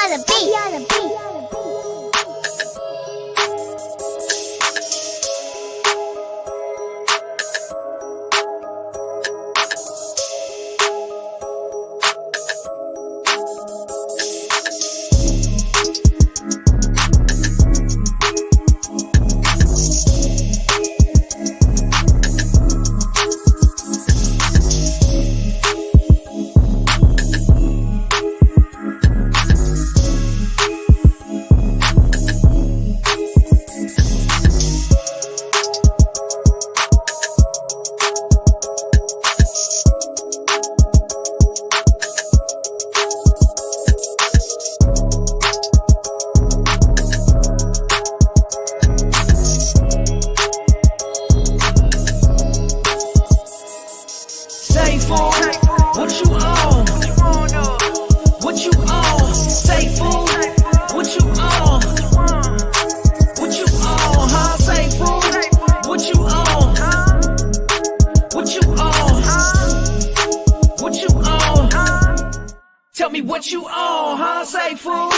on the beat. Tell me what you on, huh, safuu?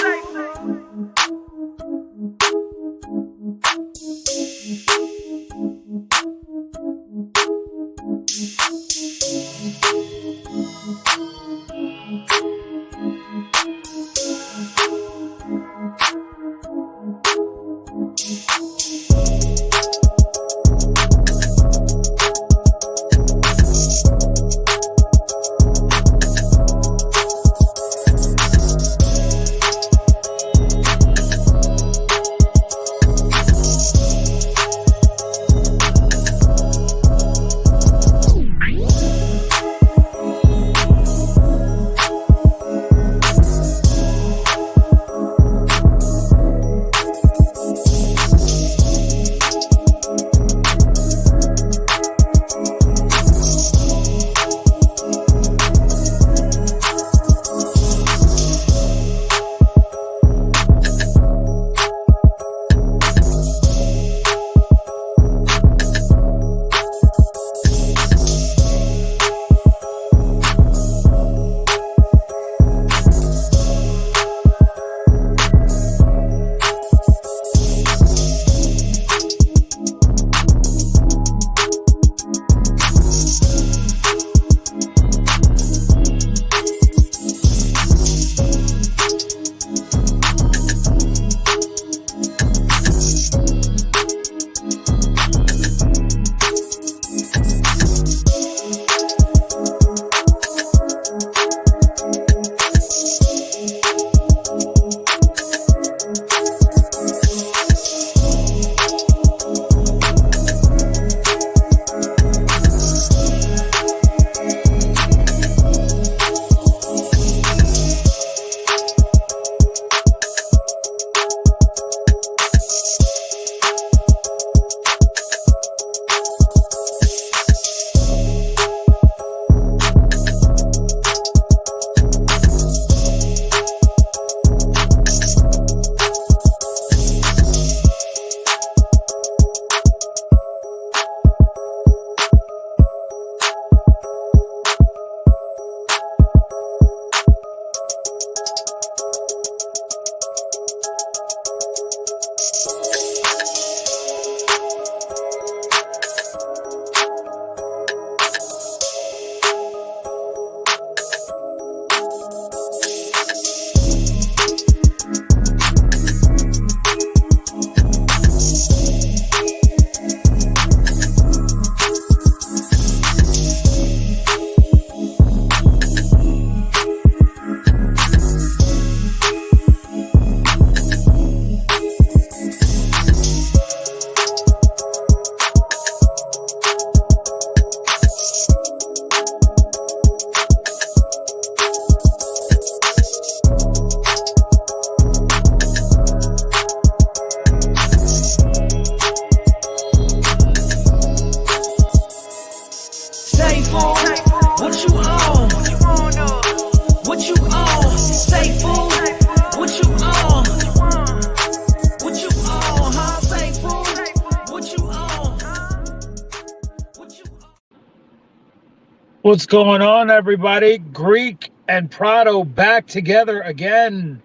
What's going on, everybody? Greek and Prado back together again.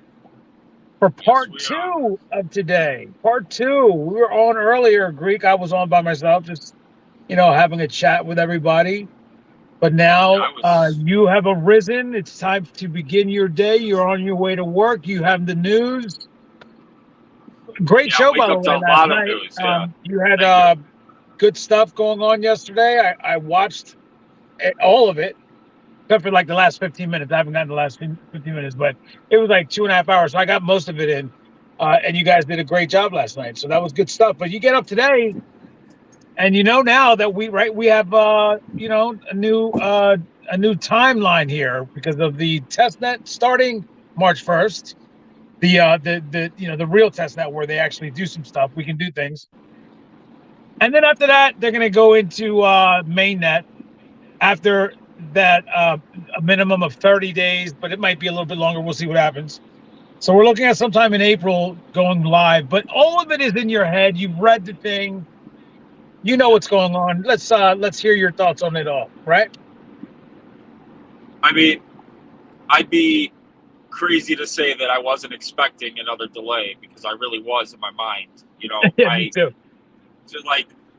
for part we are. two of today. Part two. We were on earlier, Greek. I was on by myself, just having a chat with everybody. But now you have arisen. It's time to begin your day. You're on your way to work. You have the news. Great show, by the way, last night. News, yeah. You had good stuff going on yesterday. I watched all of it, except for like the last 15 minutes. I haven't gotten the last 15 minutes, but it was like 2.5 hours. So I got most of it in. And you guys did a great job last night. So that was good stuff. But you get up today, and now that we have a new timeline here because of the testnet starting March 1st. The real testnet where they actually do some stuff. We can do things. And then after that, they're going to go into mainnet after that, a minimum of 30 days, but it might be a little bit longer. We'll see what happens. So we're looking at sometime in April going live, but all of it is in your head. You've read the thing. You know what's going on. Let's hear your thoughts on it all, right? I mean, I'd be crazy to say that I wasn't expecting another delay because I really was in my mind. Yeah, me too.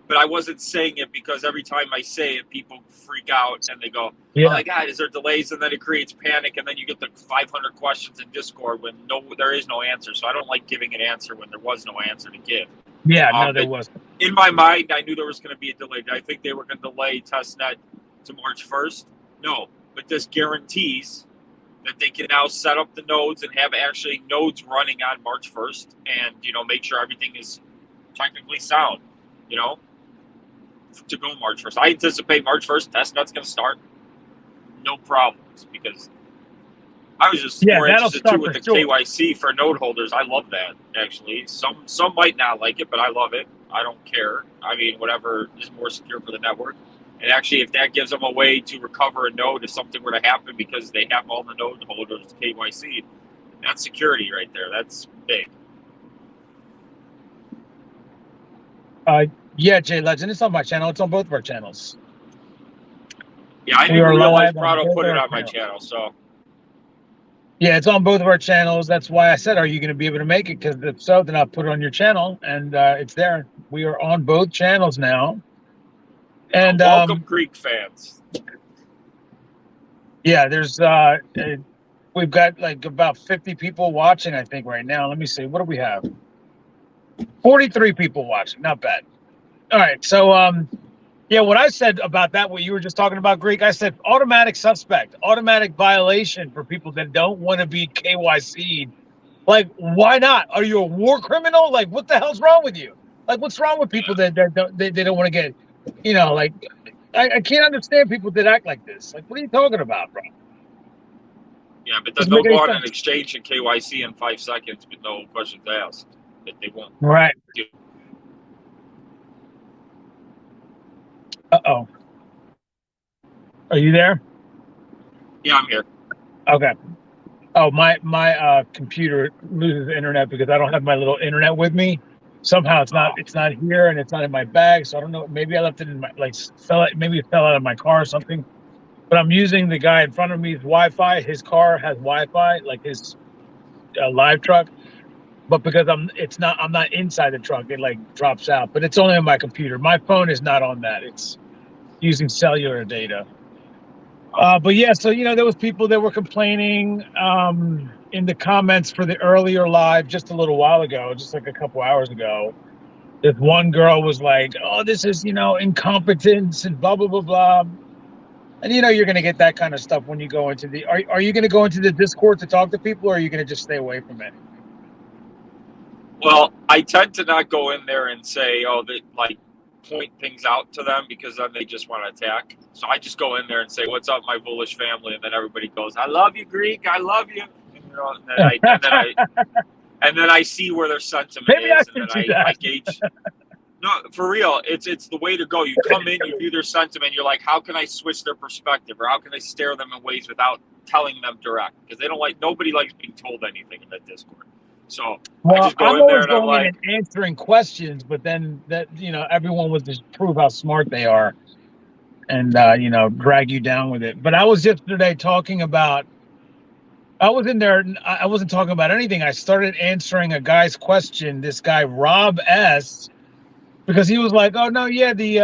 But I wasn't saying it because every time I say it, people freak out and they go, Yeah. "Oh my God, is there delays?" And then it creates panic, and then you get the 500 questions in Discord when there is no answer. So I don't like giving an answer when there was no answer to give. Yeah, no, there wasn't. In my mind, I knew there was going to be a delay. Did I think they were going to delay testnet to March 1st? No, but this guarantees that they can now set up the nodes and have actually nodes running on March 1st and, make sure everything is technically sound, to go March 1st. I anticipate March 1st, testnet's going to start. No problems because I was just more interested too with the KYC for node holders. I love that, actually. Some might not like it, but I love it. I don't care. I mean, whatever is more secure for the network. And actually, if that gives them a way to recover a node if something were to happen because they have all the node holders KYC, that's security right there. That's big. Yeah, Jay Legend. It's on my channel. It's on both of our channels. Yeah, I didn't realize Prado put it on my channel. So. Yeah, it's on both of our channels. That's why I said, are you going to be able to make it? Because if so, then I'll put it on your channel, and it's there. We are on both channels now. And welcome, Greek fans. Yeah, there's we've got like about 50 people watching, I think, right now. Let me see. What do we have? 43 people watching. Not bad. All right. So, yeah, what I said about that, what you were just talking about, Greek, I said automatic suspect, automatic violation for people that don't want to be KYC'd. Like, why not? Are you a war criminal? Like, what the hell's wrong with you? Like, what's wrong with people that don't want to get, like, I can't understand people that act like this. Like, what are you talking about, bro? Yeah, but then they'll go on an exchange and KYC in 5 seconds with no questions asked. That they won't. Right. Uh-oh. Are you there? Yeah, I'm here. Okay. Oh, my computer loses internet because I don't have my little internet with me. Somehow it's not here and it's not in my bag. So I don't know. Maybe I left it in my maybe it fell out of my car or something. But I'm using the guy in front of me's Wi-Fi. His car has Wi-Fi, like his live truck. But because I'm not inside the truck, it like drops out. But it's only on my computer. My phone is not on that. It's using cellular data. But yeah, so there was people that were complaining in the comments for the earlier live just a little while ago, just like a couple hours ago. This one girl was like, "Oh, this is incompetence and blah blah blah blah." And you're gonna get that kind of stuff when you go into the. Are you gonna go into the Discord to talk to people, or are you gonna just stay away from it? Well, I tend to not go in there and say, point things out to them because then they just want to attack. So I just go in there and say, "What's up, my bullish family?" And then everybody goes, "I love you, Greek. I love you." And then I see where their sentiment is, and then I gauge. No, for real, it's the way to go. You come in, you view their sentiment, you're like, how can I switch their perspective, or how can I stare them in ways without telling them direct? Because nobody likes being told anything in that Discord. So I just go in there and I'm like answering questions, but then everyone was just prove how smart they are, and drag you down with it. But I was yesterday talking about I was in there. I wasn't talking about anything. I started answering a guy's question. This guy, Rob S., because he was like, "Oh no, yeah, the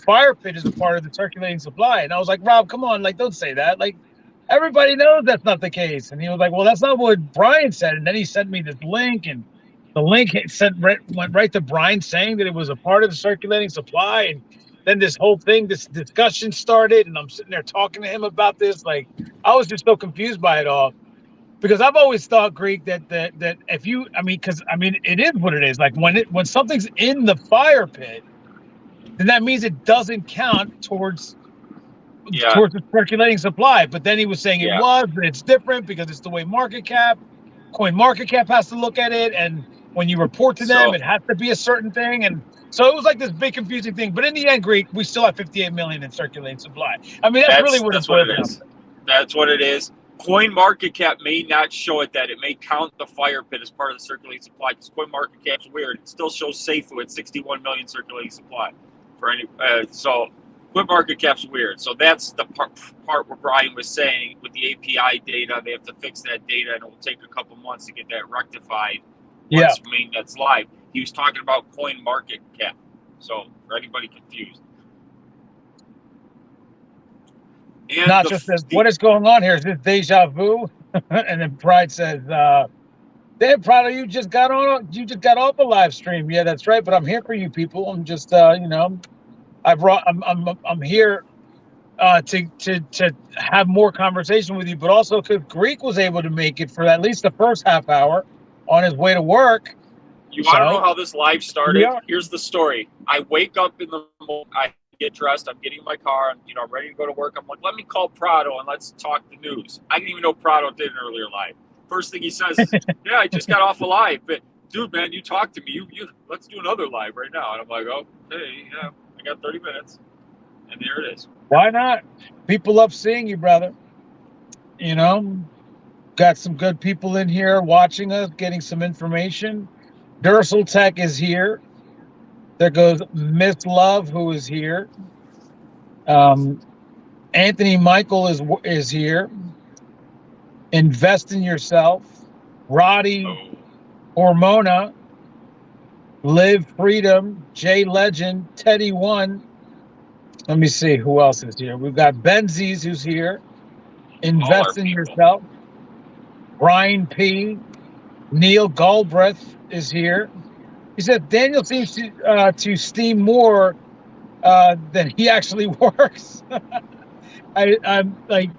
fire pit is a part of the circulating supply." And I was like, "Rob, come on, like, don't say that. Like, everybody knows that's not the case." And he was like, "Well, that's not what Brian said." And then he sent me this link, and the link went right to Brian saying that it was a part of the circulating supply. And then this whole thing, this discussion started, and I'm sitting there talking to him about this. Like, I was just so confused by it all. Because I've always thought, Greek, that if you, because it is what it is. Like, when something's in the fire pit, then that means it doesn't count towards the circulating supply. But then he was saying it was, but it's different because it's the way coin market cap has to look at it, and when you report to them, it has to be a certain thing. And so it was like this big confusing thing. But in the end, Greek, we still have 58 million in circulating supply. I mean, that's really what it is. That's what it is. Coin market cap may not show it that. It may count the fire pit as part of the circulating supply, because coin market cap's weird. It still shows safuu at 61 million circulating supply for any. So coin market cap's weird. So that's the part where Brian was saying with the API data, they have to fix that data, and it will take a couple months to get that rectified once mainnet's live. He was talking about coin market cap. So for anybody confused. And not just this, what is going on here? Is this deja vu? And then Pride says, "Damn, Pride, you just got off a live stream." Yeah, that's right. But I'm here for you people. I'm just, I'm here to have more conversation with you, but also because Greek was able to make it for at least the first half hour on his way to work. You want to know how this live started? Here's the story. I wake up in the morning. I get dressed, I'm getting in my car, and I'm ready to go to work. I'm like, let me call Prado and let's talk the news. I didn't even know Prado did an earlier live. First thing he says is, "Yeah, I just got off a live, but dude, man, you talked to me. You let's do another live right now." And I'm like, "Oh, hey, yeah, I got 30 minutes." And there it is. Why not? People love seeing you, brother. Got some good people in here watching us, getting some information. Dursel Tech is here. There goes Miss Love, who is here. Anthony Michael is here. Invest in yourself. Roddy, Hormona, Live Freedom, Jay Legend, Teddy One. Let me see who else is here. We've got Benzies, who's here. Invest in yourself. Brian P. Neil Galbraith is here. He said Daniel seems to steam more than he actually works. I'm like,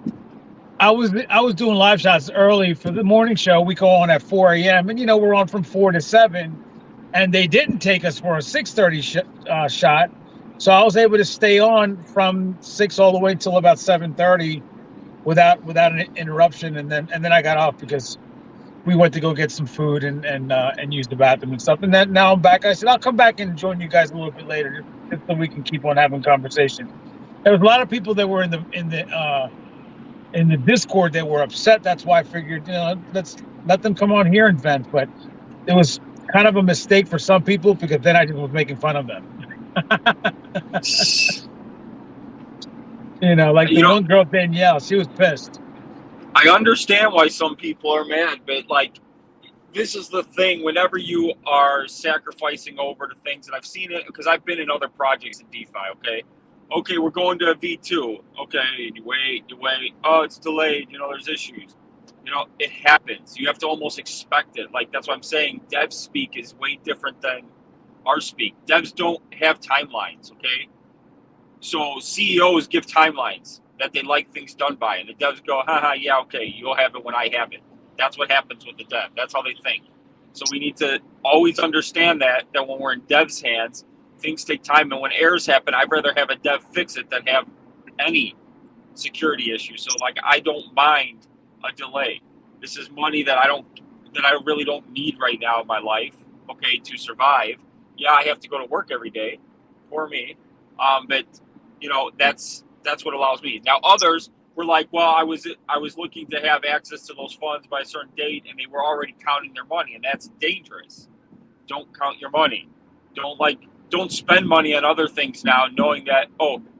I was doing live shots early for the morning show. We go on at 4 a.m. and we're on from 4 to 7, and they didn't take us for a 6:30 shot, so I was able to stay on from 6 all the way till about 7:30 without an interruption, and then I got off because we went to go get some food and use the bathroom and stuff. And then now I'm back. I said I'll come back and join you guys a little bit later, just so we can keep on having conversation. There was a lot of people that were in the Discord that were upset. That's why I figured, let's let them come on here and vent. But it was kind of a mistake for some people, because then I just was making fun of them. Like the one girl, Danielle, she was pissed. I understand why some people are mad, but this is the thing. Whenever you are sacrificing over to things, and I've seen it because I've been in other projects in DeFi. Okay, we're going to V2. Okay, you wait. Oh, it's delayed. There's issues. It happens. You have to almost expect it. Like, that's what I'm saying. Dev speak is way different than our speak. Devs don't have timelines. Okay, so CEOs give timelines that they like things done by, and the devs go, haha, yeah, okay, you'll have it when I have it. That's what happens with the dev. That's how they think. So we need to always understand that when we're in devs' hands, things take time, and when errors happen, I'd rather have a dev fix it than have any security issue. So I don't mind a delay. This is money that I really don't need right now in my life, okay, to survive. Yeah, I have to go to work every day for me. But that's what allows me. Now others were like, well, I was looking to have access to those funds by a certain date, and they were already counting their money, and that's dangerous. Don't count your money. Don't spend money on other things now, knowing that,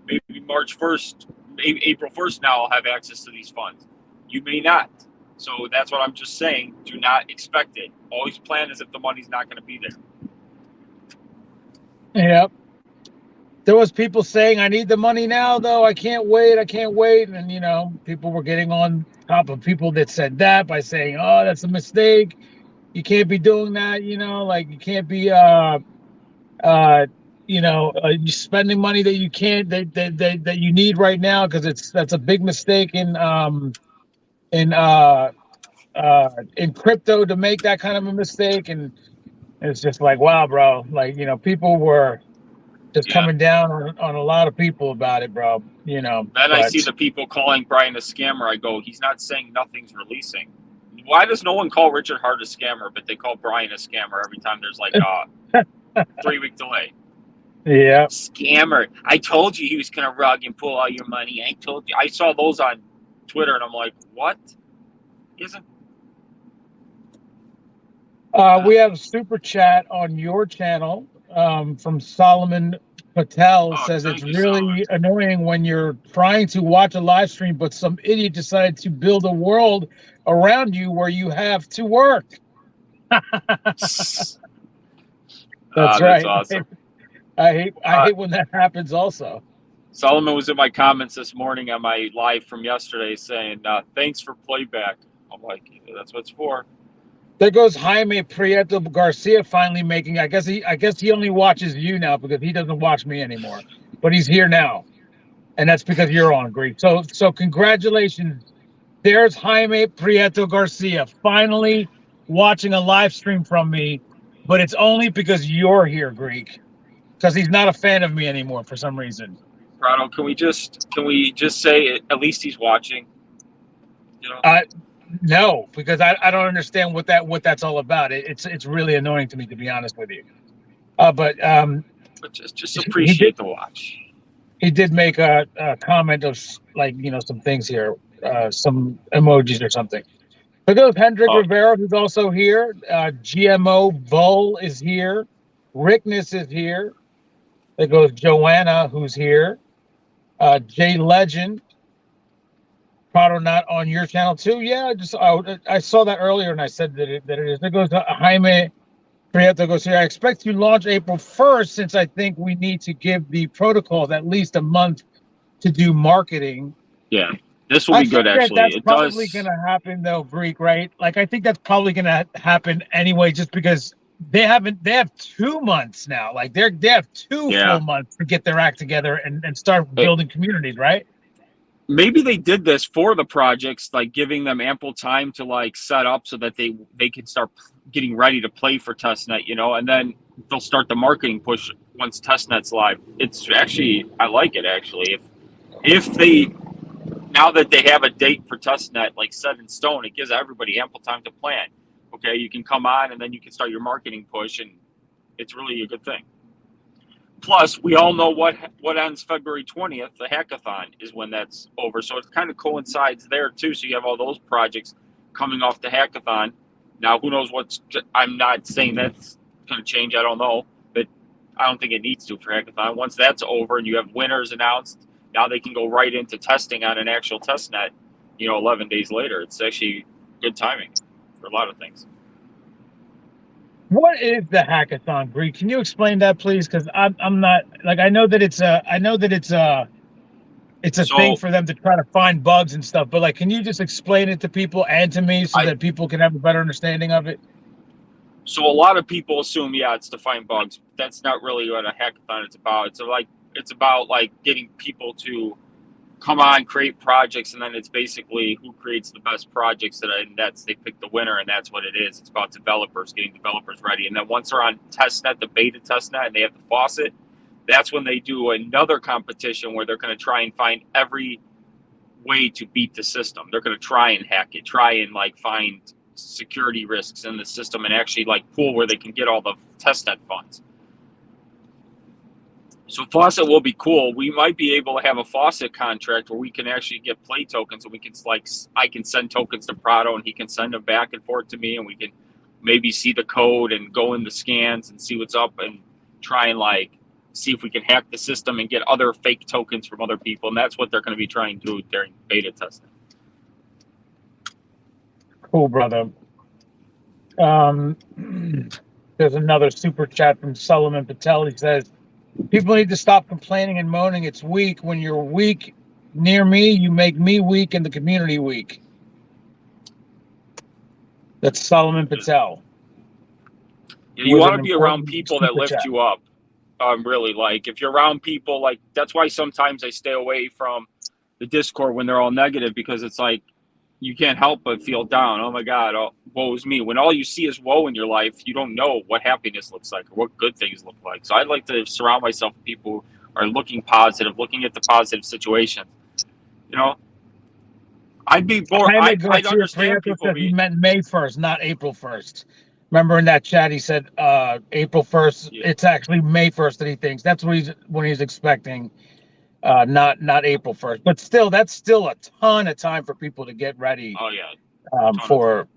maybe March 1st April 1st now I'll have access to these funds. You may not. So that's what I'm just saying. Do not expect it. Always plan as if the money's not going to be there. Yep. There was people saying, I need the money now, though. I can't wait. And, people were getting on top of people that said that by saying, oh, that's a mistake. You can't be doing that. You can't be, spending money that you can't, that you need right now. Cause that's a big mistake in crypto to make that kind of a mistake. And it's just like, wow, bro, people were just coming down on a lot of people about it, bro. Then I see the people calling Brian a scammer. I go, he's not saying nothing's releasing. Why does no one call Richard Hart a scammer, but they call Brian a scammer every time there's like a 3-week delay? Yeah. Scammer. I told you he was going to rug and pull all your money. I told you. I saw those on Twitter, and I'm like, what? Isn't... We have super chat on your channel from Solomon Patel. Says it's really annoying when you're trying to watch a live stream, but some idiot decided to build a world around you where you have to work. That's right. That's awesome. I hate when that happens also. Solomon was in my comments this morning on my live from yesterday saying, thanks for playback. I'm like, that's what it's for. There goes Jaime Prieto Garcia finally making. I guess he only watches you now because he doesn't watch me anymore. But he's here now, and that's because you're on, Greek. So congratulations. There's Jaime Prieto Garcia finally watching a live stream from me, but it's only because you're here, Greek. Because he's not a fan of me anymore for some reason. Prado, can we just say at least he's watching? No, because I don't understand what that's all about. It's really annoying to me, to be honest with you. But just appreciate the watch. He did make a comment of some things here, some emojis or something. But there's Hendrik Rivera, who's also here. GMO Bull is here. Rickness is here. There goes Joanna, who's here. Jay Legend. Prado not on your channel too? Yeah, I saw that earlier and I said that it is. There goes Jaime Prieto goes here. I expect to launch April 1st since I think we need to give the protocols at least a month to do marketing. Yeah, this will be good actually. That's probably going to happen though, Greek, right? I think that's probably going to happen anyway, just because they have 2 months now. They have two full months to get their act together and start building communities, right? Maybe they did this for the projects, giving them ample time to set up so that they can start getting ready to play for Testnet, and then they'll start the marketing push once Testnet's live. It's actually, I like it actually. If they, now that they have a date for Testnet set in stone, it gives everybody ample time to plan. Okay, you can come on and then you can start your marketing push, and it's really a good thing. Plus, we all know what ends February 20th. The hackathon is when that's over. So it kind of coincides there, too. So you have all those projects coming off the hackathon. Now, who knows I'm not saying that's going to change. I don't know. But I don't think it needs to for hackathon. Once that's over and you have winners announced, now they can go right into testing on an actual testnet, 11 days later. It's actually good timing for a lot of things. What is the hackathon, Greek? Can you explain that, please? Because I'm not I know that it's a thing for them to try to find bugs and stuff. But can you just explain it to people and to me so that people can have a better understanding of it? So a lot of people assume, it's to find bugs. That's not really what a hackathon is about. It's about getting people to come on, create projects, and then it's basically who creates the best projects, and they pick the winner, and that's what it is. It's about developers, getting developers ready. And then once they're on testnet, the beta testnet, and they have the faucet, that's when they do another competition where they're going to try and find every way to beat the system. They're going to try and hack it, try and find security risks in the system, and actually pool where they can get all the testnet funds. So faucet will be cool. We might be able to have a faucet contract where we can actually get play tokens, and we can I can send tokens to Prado and he can send them back and forth to me, and we can maybe see the code and go in the scans and see what's up and try and see if we can hack the system and get other fake tokens from other people. And that's what they're going to be trying to do during beta testing. Cool, brother. There's another super chat from Solomon Patel. He says, people need to stop complaining and moaning. It's weak. When you're weak near me, you make me weak and the community weak. That's Solomon Patel. Yeah, you want to be around people that lift you up. Really, like if you're around people, like that's why sometimes I stay away from the Discord when they're all negative, because it's like you can't help but feel down. Oh my God, woe is me. When all you see is woe in your life, you don't know what happiness looks like or what good things look like. So I'd like to surround myself with people who are looking positive, looking at the positive situation. You know, I'd be more. I'd understand people. He meant May 1st, not April 1st. Remember in that chat he said April 1st. Yeah. It's actually May 1st that he thinks. That's what he's expecting. Not April 1st, but still, that's still a ton of time for people to get ready. Oh yeah, for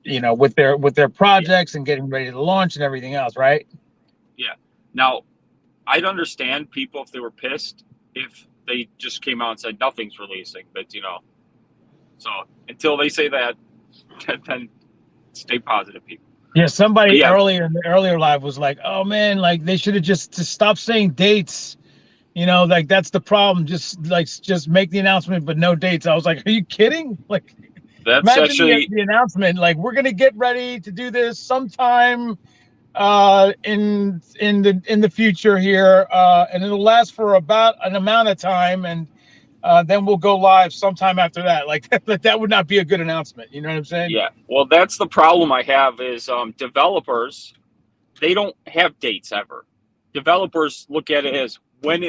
with their projects and getting ready to launch and everything else, right? Yeah. Now, I'd understand people if they were pissed if they just came out and said nothing's releasing, but so until they say that, then stay positive, people. Yeah, somebody earlier in the earlier live was like, "Oh man, like they should have just stop saying dates." Like that's the problem. Just make the announcement, but no dates. I was like, are you kidding? Like, that's imagine actually the announcement. Like, we're gonna get ready to do this sometime in the future here, and it'll last for about an amount of time, and then we'll go live sometime after that. Like that would not be a good announcement. You know what I'm saying? Yeah. Well, that's the problem I have is developers. They don't have dates ever. Developers look at it as when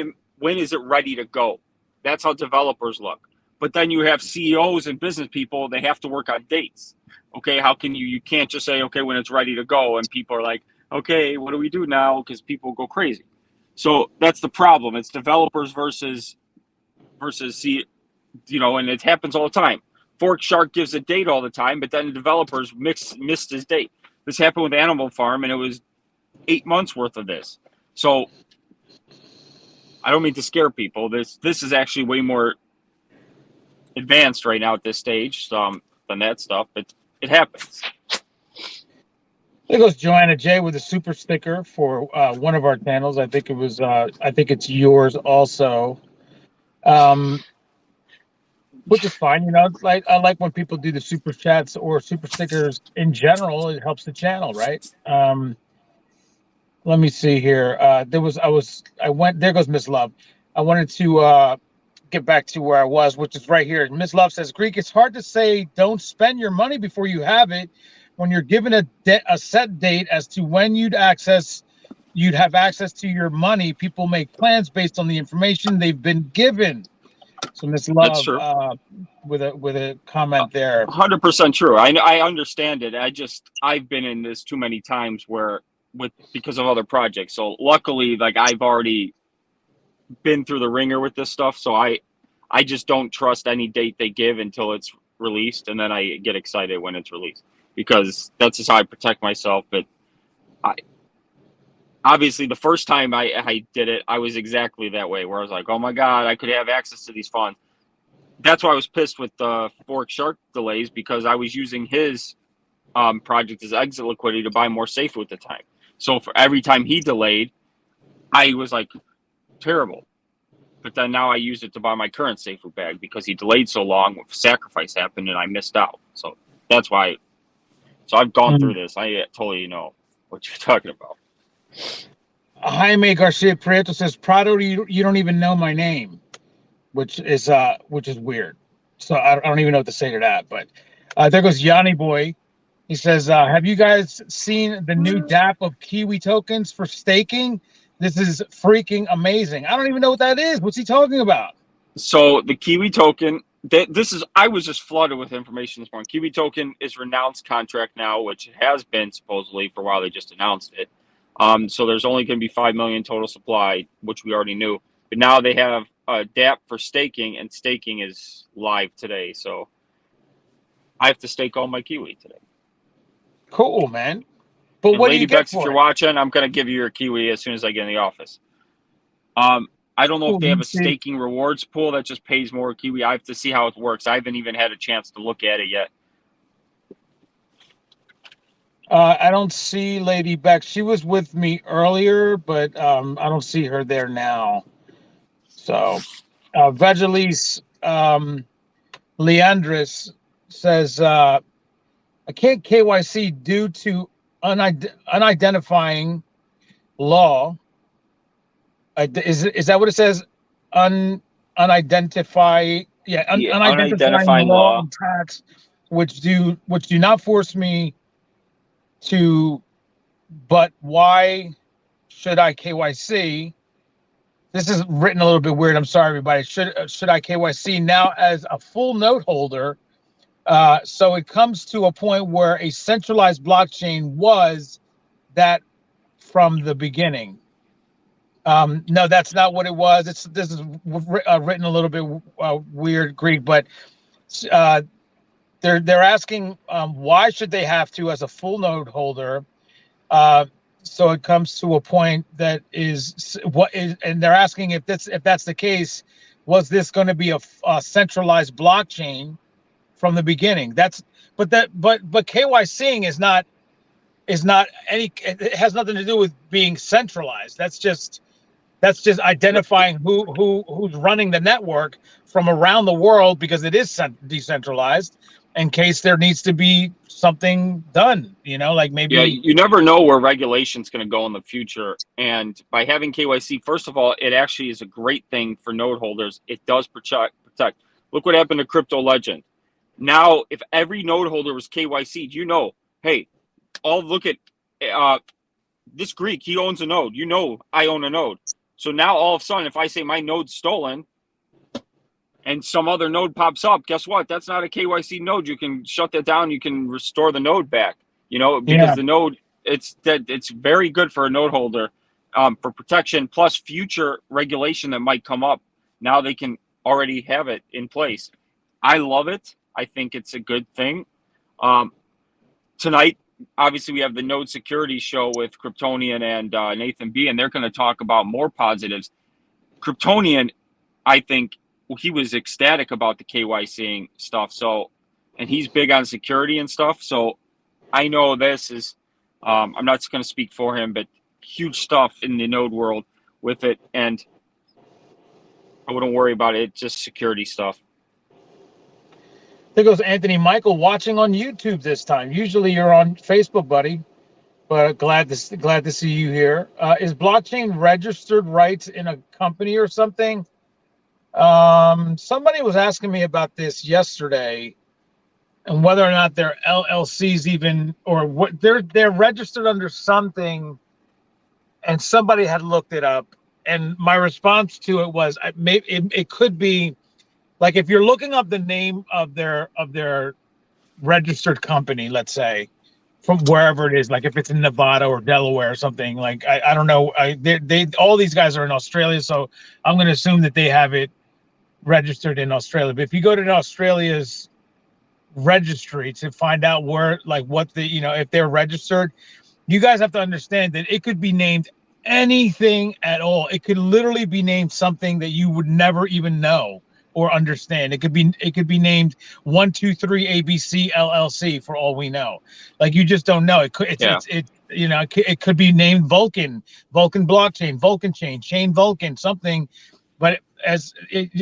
is it ready to go? That's how developers look. But then you have CEOs and business people, they have to work on dates. Okay, how can you can't just say, okay, when it's ready to go, and people are like, okay, what do we do now? Because people go crazy. So that's the problem. It's developers versus and it happens all the time. Fork Shark gives a date all the time, but then the developers missed his date. This happened with Animal Farm, and it was 8 months worth of this. So I don't mean to scare people. This is actually way more advanced right now at this stage than that stuff. But it happens. There goes Joanna J with a super sticker for one of our channels. I think it was. I think it's yours also. Which is fine. Like I like when people do the super chats or super stickers in general. It helps the channel, right? Let me see here. There goes Miss Love. I wanted to get back to where I was, which is right here. Miss Love says, Greek, it's hard to say don't spend your money before you have it when you're given a set date as to when you'd have access to your money. People make plans based on the information they've been given. So Miss Love with a comment there. 100% true. I understand it. I've been in this too many times because of other projects. So luckily, like I've already been through the ringer with this stuff. So I just don't trust any date they give until it's released, and then I get excited when it's released because that's just how I protect myself. But obviously the first time I did it, I was exactly that way, where I was like, oh my God, I could have access to these funds. That's why I was pissed with the Fork Shark delays, because I was using his project as exit liquidity to buy more safuu at the time. So for every time he delayed, I was like, terrible. But then now I use it to buy my current safuu bag because he delayed so long, sacrifice happened, and I missed out. So that's why. So I've gone through this. I totally know what you're talking about. Jaime Garcia Prieto says, Prado, you don't even know my name, which is weird. So I don't even know what to say to that. But there goes Yanni Boy. He says, have you guys seen the new DApp of Kiwi tokens for staking? This is freaking amazing. I don't even know what that is. What's he talking about? So the Kiwi token, I was just flooded with information this morning. Kiwi token is renounced contract now, which it has been supposedly for a while. They just announced it. So there's only going to be 5 million total supply, which we already knew. But now they have a DApp for staking, and staking is live today. So I have to stake all my Kiwi today. Cool, man. But and what Lady do you get Bex, if you're watching, I'm going to give you your Kiwi as soon as I get in the office. I don't know if they have a staking rewards pool that just pays more Kiwi. I have to see how it works. I haven't even had a chance to look at it yet. I don't see Lady Beck. She was with me earlier, but I don't see her there now. So, Vegelis Leandris says, I can't KYC due to unidentifying law. Is that what it says? Unidentified, unidentifying law and tax, which do not force me to. But why should I KYC? This is written a little bit weird. I'm sorry, everybody. Should I KYC now as a full note holder? So it comes to a point where a centralized blockchain was that from the beginning. No, that's not what it was. This is written a little bit weird Greek, but they're asking why should they have to as a full node holder. So it comes to a point that is what is, and they're asking if that's the case, was this going to be a centralized blockchain from the beginning? But KYCing is not any. It has nothing to do with being centralized. That's just identifying who's running the network from around the world, because it is decentralized, in case there needs to be something done, like maybe. Yeah, you never know where regulation's going to go in the future. And by having KYC, first of all, it actually is a great thing for node holders. It does protect. Look what happened to Crypto Legend. Now, if every node holder was KYC'd, hey, look at this Greek, he owns a node. I own a node. So now all of a sudden, if I say my node's stolen and some other node pops up, guess what? That's not a KYC node. You can shut that down. You can restore the node back, because the node, it's very good for a node holder for protection, plus future regulation that might come up. Now they can already have it in place. I love it. I think it's a good thing. Tonight, obviously, we have the Node Security Show with Kryptonian and Nathan B, and they're going to talk about more positives. Kryptonian, I think, he was ecstatic about the KYCing stuff. So, and he's big on security and stuff. So, I know this is, I'm not going to speak for him, but huge stuff in the node world with it, and I wouldn't worry about it. It's just security stuff. There goes Anthony Michael watching on YouTube this time. Usually you're on Facebook, buddy, but glad to see you here. Is blockchain registered rights in a company or something? Somebody was asking me about this yesterday, and whether or not they're LLCs even, or what they're registered under something, and somebody had looked it up, and my response to it was, it could be. Like if you're looking up the name of their registered company, let's say, from wherever it is, like if it's in Nevada or Delaware or something, like I don't know, they all these guys are in Australia, so I'm going to assume that they have it registered in Australia. But if you go to Australia's registry to find out where, like what if they're registered, you guys have to understand that it could be named anything at all. It could literally be named something that you would never even know or understand. It could be named 123 ABC LLC for all we know. Like you just don't know. It could it could be named Vulcan blockchain, Vulcan chain Vulcan, something. But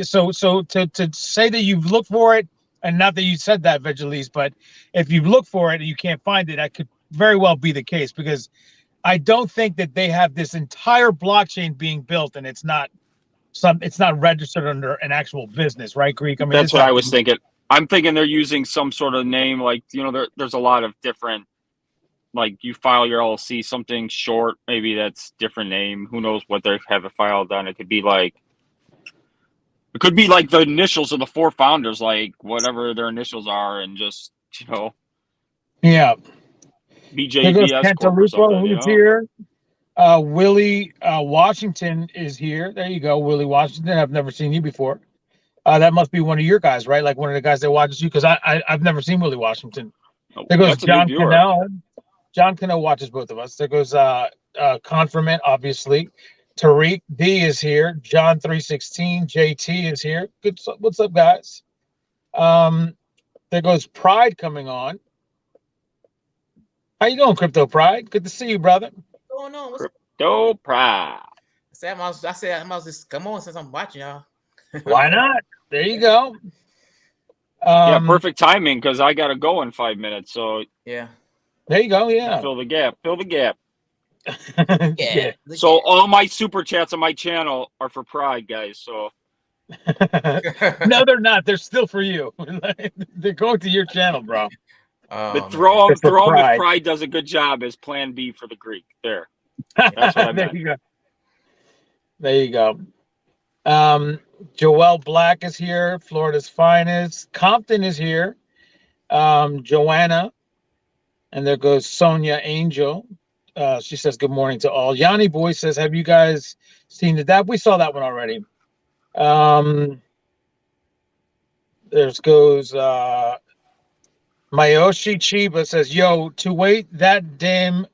so to say that you've looked for it, and not that you said that, Vegelis, but if you've looked for it and you can't find it, that could very well be the case, because I don't think that they have this entire blockchain being built and it's not registered under an actual business, right, Greek? I mean, that's what I was thinking. I'm thinking they're using some sort of name, like there's a lot of different, like you file your LLC, something short, maybe that's different name. Who knows what they have it filed on? It could be like the initials of the four founders, like whatever their initials are, and just yeah. BJBS Corp or something, who's here. Willie Washington is here. There you go, Willie Washington. I've never seen you before. That must be one of your guys, right? Like one of the guys that watches you, because I've never seen Willie Washington. There goes John Cannell. John Cannell watches both of us. There goes Confirmant, obviously. Tariq D is here. John 316. JT is here. Good. What's up, guys? There goes Pride coming on. How you doing, Crypto Pride? Good to see you, brother. What's going on? Crypto Pride. I said I must just come on since I'm watching y'all. Why not? There you go. Yeah, perfect timing because I gotta go in 5 minutes. So yeah, there you go. Yeah, fill the gap. Fill the gap. Yeah. So all my super chats on my channel are for Pride, guys. So no, they're not. They're still for you. They're going to your channel, bro. But throw them if Pride does a good job as Plan B for the Greek. There. That's what I meant. There you go. Joelle Black is here. Florida's finest. Compton is here. Joanna. And there goes Sonia Angel. She says good morning to all. Yanni Boy says, have you guys seen that? We saw that one already. There goes Mayoshi Chiba says, yo, to wait that damn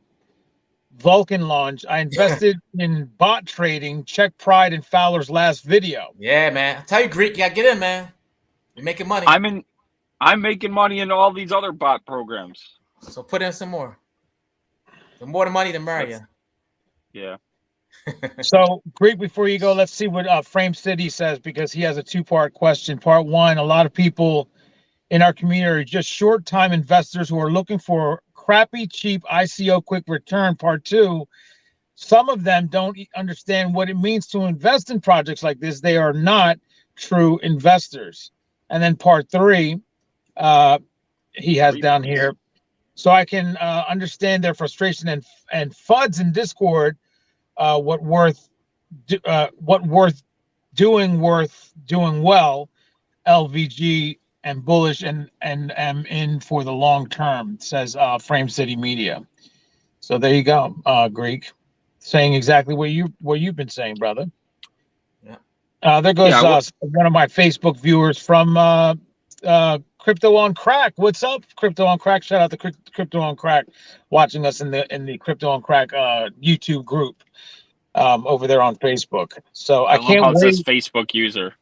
Vulcan launch, I invested in bot trading. Check Pride and Fowler's last video. Yeah, man. I tell you, Greek, you gotta get in, man. You're making money. I'm making money in all these other bot programs. So put in some more. The more the money, the merrier. Yeah. So, Greek, before you go, let's see what Frame City says, because he has a two-part question. Part one, a lot of people in our community are just short-time investors who are looking for crappy, cheap ICO quick return. Part two, some of them don't understand what it means to invest in projects like this. They are not true investors. And then part three, he has down here, so I can understand their frustration and FUDs in Discord. What worth doing well, LVG and bullish and am in for the long term, says Frame City Media. So there you go, Greek, saying exactly what you've been saying, brother. Yeah. There goes one of my Facebook viewers from Crypto on Crack. What's up, Crypto on Crack? Shout out to Crypto on Crack, watching us in the Crypto on Crack YouTube group over there on Facebook. So I can't love how wait. it says Facebook user.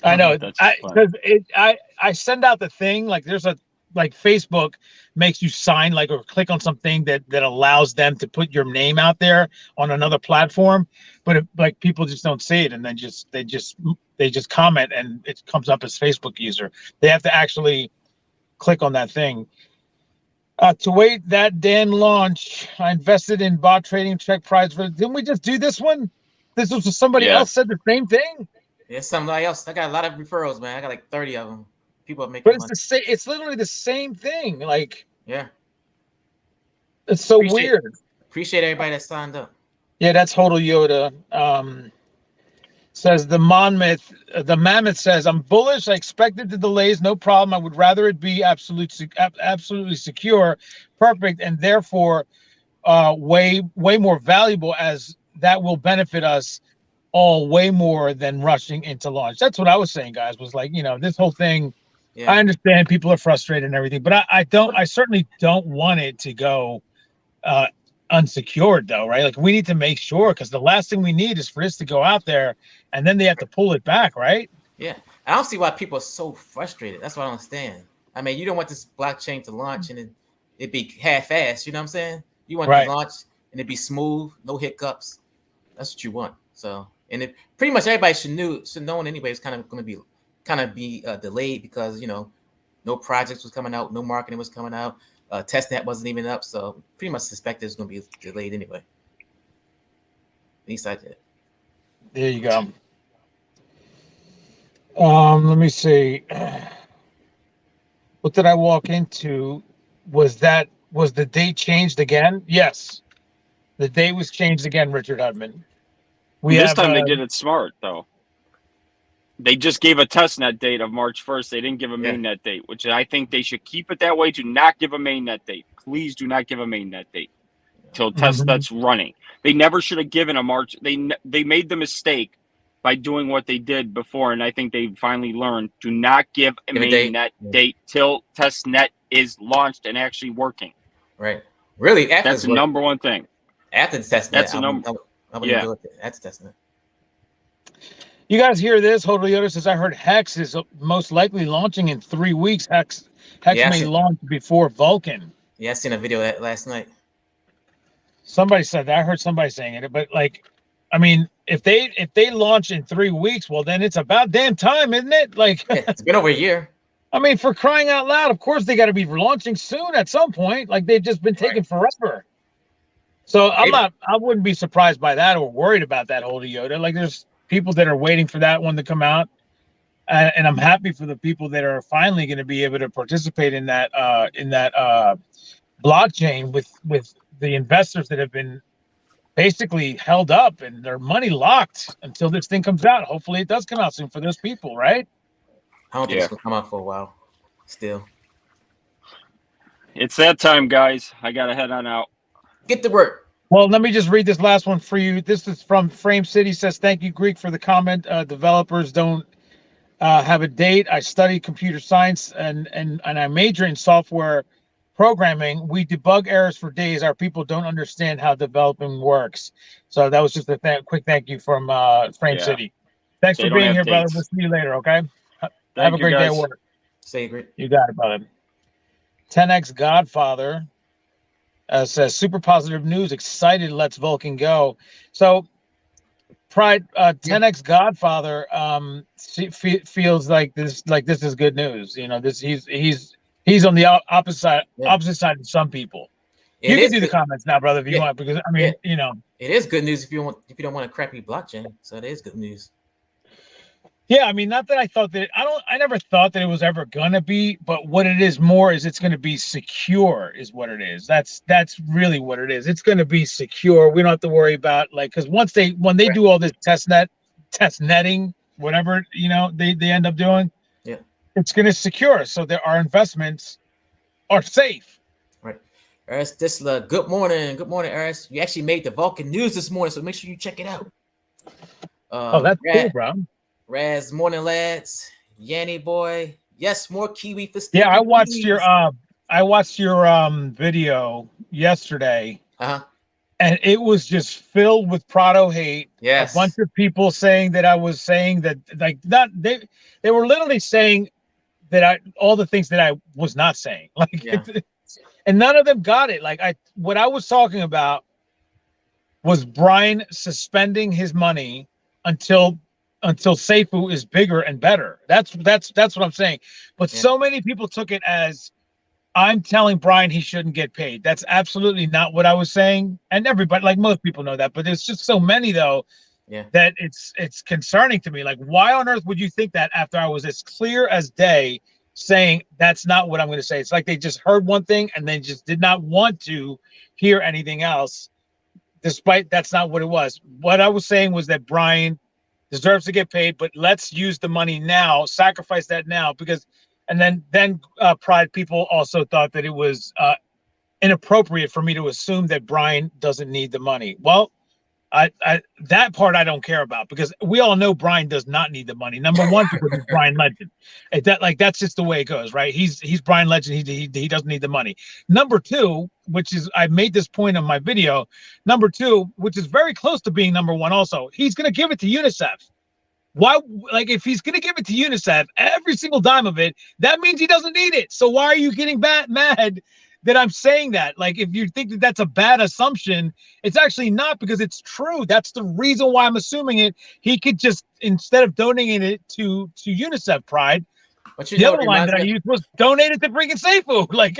I know, because I send out the thing, like there's a, like Facebook makes you sign or click on something that allows them to put your name out there on another platform, but if, people just don't see it, and then they just comment and it comes up as Facebook user. They have to actually click on that thing. To wait that damn launch, I invested in bot trading. Check Prides. Didn't we just do this one? This was somebody else said the same thing. Yeah, somebody else. I got a lot of referrals, man. I got like 30 of them. People are making money. But it's literally the same thing. Yeah. It's so weird. Appreciate everybody that signed up. Yeah, that's Hodel Yoda. Says the mammoth says, I'm bullish. I expected the delays, no problem. I would rather it be absolutely secure, perfect, and therefore way more valuable, as that will benefit us all way more than rushing into launch. That's what I was saying, guys, was this whole thing. Yeah. I understand people are frustrated and everything, but I certainly don't want it to go unsecured, though, right? We need to make sure, because the last thing we need is for this to go out there and then they have to pull it back, right? Yeah. I don't see why people are so frustrated. That's what I don't understand. I mean, you don't want this blockchain to launch and it be half-assed, you know what I'm saying? You want to launch and it be smooth, no hiccups. That's what you want. So, and it pretty much everybody should know anyway. It's kind of going to be delayed because no projects was coming out, no marketing was coming out, Testnet wasn't even up, so pretty much suspect it's going to be delayed anyway. At least I did. There you go. Let me see. What did I walk into? Was the date changed again? Yes, the date was changed again, Richard Hudman. This time they did it smart, though. They just gave a testnet date of March 1st. They didn't give a mainnet date, which I think they should keep it that way. Do not give a mainnet date. Please do not give a mainnet date till testnet's running. They never should have given a March. They made the mistake by doing what they did before, and I think they finally learned. Do not give a mainnet date till testnet is launched and actually working. Right. Really, that's the number one thing. After the testnet, that's the number. I wouldn't do it. That's Testnet. You guys hear this? Hodl Yoda says, I heard Hex is most likely launching in 3 weeks. Hex may launch before Vulcan. Yeah, I seen a video of that last night. Somebody said that. I heard somebody saying it, but like, I mean, if they launch in 3 weeks, well, then it's about damn time, isn't it? Like, yeah, it's been over a year. I mean, for crying out loud, of course they got to be launching soon at some point. Like, they've just been taking forever. So I wouldn't be surprised by that or worried about that, Hodl Yoda. Like, there's people that are waiting for that one to come out, and I'm happy for the people that are finally going to be able to participate in that blockchain with the investors that have been basically held up and their money locked until this thing comes out. Hopefully it does come out soon for those people, right? I don't think it's gonna come out for a while still. It's that time, guys. I gotta head on out. Get to work. Well, let me just read this last one for you. This is from Frame City. Says, thank you, Greek, for the comment. Developers don't have a date. I study computer science and I major in software programming. We debug errors for days. Our people don't understand how developing works. So that was just a quick thank you from Frame City. Thanks for being here, brother. We'll see you later, okay? Have a great day at work. Say great. You got it, brother. 10X Godfather says, super positive news. Excited. Let's Vulcan go. So, Pride, 10X Godfather feels like this is good news. You know, he's on the opposite side of some people. You can do the comments now, brother, if you want, because I mean, you know, it is good news if you don't want a crappy blockchain. So it is good news. Yeah, I mean, not that I never thought that it was ever gonna be, but what it is more is it's gonna be secure, is what it is. That's really what it is. It's gonna be secure. We don't have to worry about because when they do all this test netting, whatever they end up doing, it's gonna secure so that our investments are safe. Right. Eris Disla, good morning. Good morning, Eris. You actually made the Vulcan news this morning, so make sure you check it out. That's cool, bro. Raz, morning lads. Yanni boy. Yes, more Kiwi for Yeah, I watched your video yesterday. And it was just filled with Prado hate. Yes. A bunch of people saying that I was saying that they were literally saying that all the things that I was not saying. And none of them got it. What I was talking about was Brian suspending his money until safuu is bigger and better. That's what I'm saying. But so many people took it as I'm telling Brian he shouldn't get paid. That's absolutely not what I was saying. And everybody, like most people know that, but there's just so many though, that it's concerning to me. Like, why on earth would you think that after I was as clear as day saying that's not what I'm going to say? It's like they just heard one thing and they just did not want to hear anything else, despite that's not what it was. What I was saying was that Brian deserves to get paid, but let's use the money now, sacrifice that now, because, and then Pride people also thought that it was inappropriate for me to assume that Brian doesn't need the money. Well, that part I don't care about, because we all know Brian does not need the money. Number one, because he's Brian Legend. That's just the way it goes, right? He's Brian Legend. He doesn't need the money. Number two, which is, I made this point in my video. Number two, which is very close to being number one also, he's going to give it to UNICEF. Why? Like, if he's going to give it to UNICEF, every single dime of it, that means he doesn't need it. So why are you getting mad that I'm saying that? Like, if you think that that's a bad assumption, it's actually not, because it's true. That's the reason why I'm assuming it. He could just, instead of donating it to UNICEF, Pride, the other line that I used was donate it to freaking safuu. Like,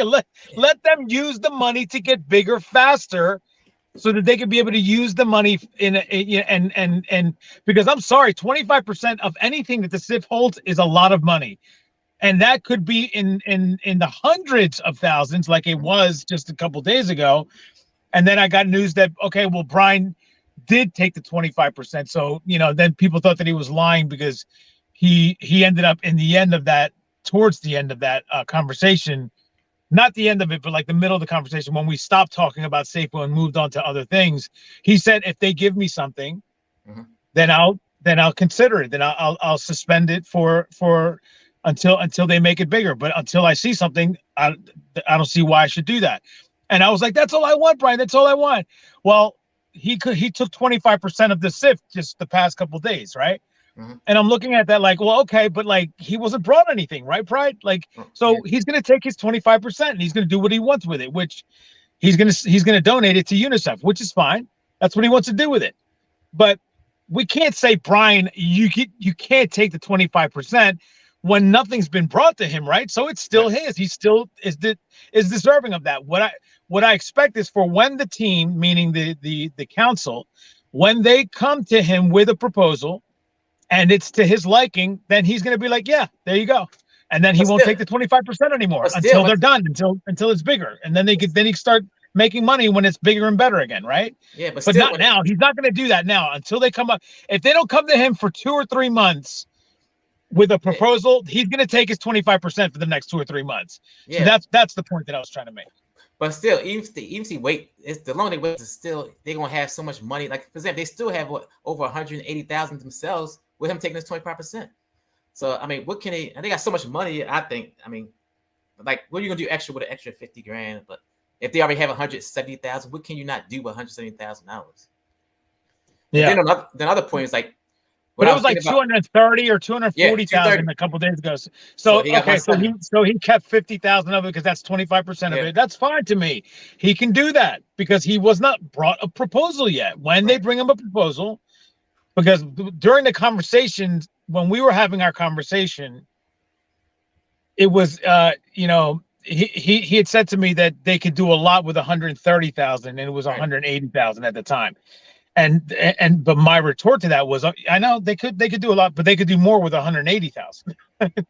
let them use the money to get bigger faster, so that they can be able to use the money and because I'm sorry, 25% of anything that the SIF holds is a lot of money. And that could be in the hundreds of thousands, like it was just a couple days ago. And then I got news that, okay, well, Brian did take the 25%. So, then people thought that he was lying, because he ended up in the end of that, towards the end of that conversation, not the end of it, but like the middle of the conversation, when we stopped talking about safuu and moved on to other things, he said, if they give me something, then I'll consider it. Then I'll suspend it for until they make it bigger. But until I see something, I don't see why I should do that. And I was like, that's all I want, Brian. That's all I want. Well, he took 25% of the SIF just the past couple of days, right? Mm-hmm. And I'm looking at that like, well, okay, but like he wasn't brought anything, right, Pride? Like, so he's gonna take his 25% and he's gonna do what he wants with it, which he's gonna donate it to UNICEF, which is fine. That's what he wants to do with it. But we can't say, Brian, you can't take the 25% when nothing's been brought to him, right? So it's still his. He still is deserving of that. What I expect is for when the team, meaning the council, when they come to him with a proposal and it's to his liking, then he's going to be like, yeah, there you go. And then he won't take the 25% anymore until they're done, until it's bigger. And then he can start making money when it's bigger and better again, right? Yeah, but still, not now. He's not going to do that now until they come up. If they don't come to him for 2 or 3 months with a proposal, he's going to take his 25% for the next 2 or 3 months. Yeah, so that's the point that I was trying to make. But still, even if he wait, it's the longer they wait, is still they're gonna have so much money. Like for example, they still have over 180,000 themselves with him taking his 25%. So I mean, what can they? And they got so much money. I think. I mean, like, what are you gonna do extra with an extra 50 grand? But if they already have 170,000, what can you not do with $170,000? Yeah. Then another point is like, but it was like 230 or 240,000 a couple days ago. So he kept 50,000 of it because that's 25% of it. That's fine to me. He can do that because he was not brought a proposal yet. When they bring him a proposal, because during the conversations, when we were having our conversation, it was he had said to me that they could do a lot with 130,000 and it was 180,000 at the time. But my retort to that was, I know they could do a lot, but they could do more with 180,000.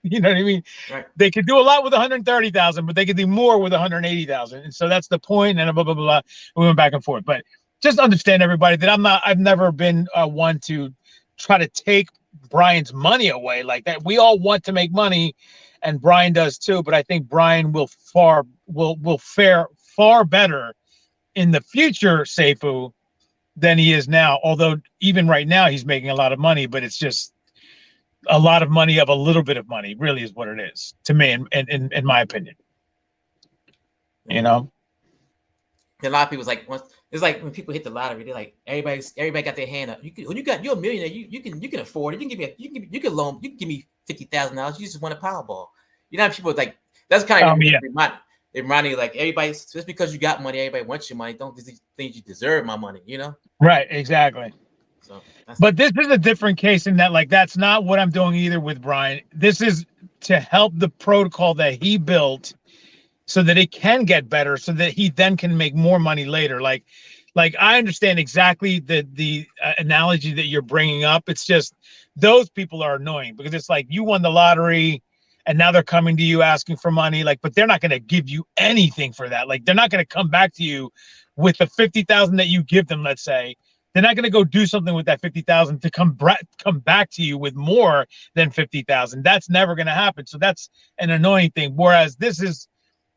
You know what I mean? Right. They could do a lot with 130,000, but they could do more with 180,000. And so that's the point. And blah, blah, blah, blah. We went back and forth, but just understand, everybody, that I've never been one to try to take Brian's money away like that. We all want to make money, and Brian does too. But I think Brian will fare far better in the future, safuu, than he is now. Although even right now he's making a lot of money, but it's just a lot of money of a little bit of money, really, is what it is to me, in my opinion. You know, a lot of people's like, it's like when people hit the lottery, they're like, everybody got their hand up. You're a millionaire. You can afford it. You can give me $50,000. You just won a Powerball. You know, people like that's kind of remind you, like, everybody, just because you got money, everybody wants your money. Don't think you deserve my money, you know? Right, exactly. So, but this is a different case in that, like, that's not what I'm doing either with Brian. This is to help the protocol that he built so that it can get better, so that he then can make more money later. Like I understand exactly the analogy that you're bringing up. It's just those people are annoying because it's like you won the lottery, and now they're coming to you asking for money, like, but they're not going to give you anything for that. Like, they're not going to come back to you with the 50,000 that you give them. Let's say they're not going to go do something with that 50,000 to come back to you with more than 50,000. That's never going to happen. So that's an annoying thing. Whereas this is,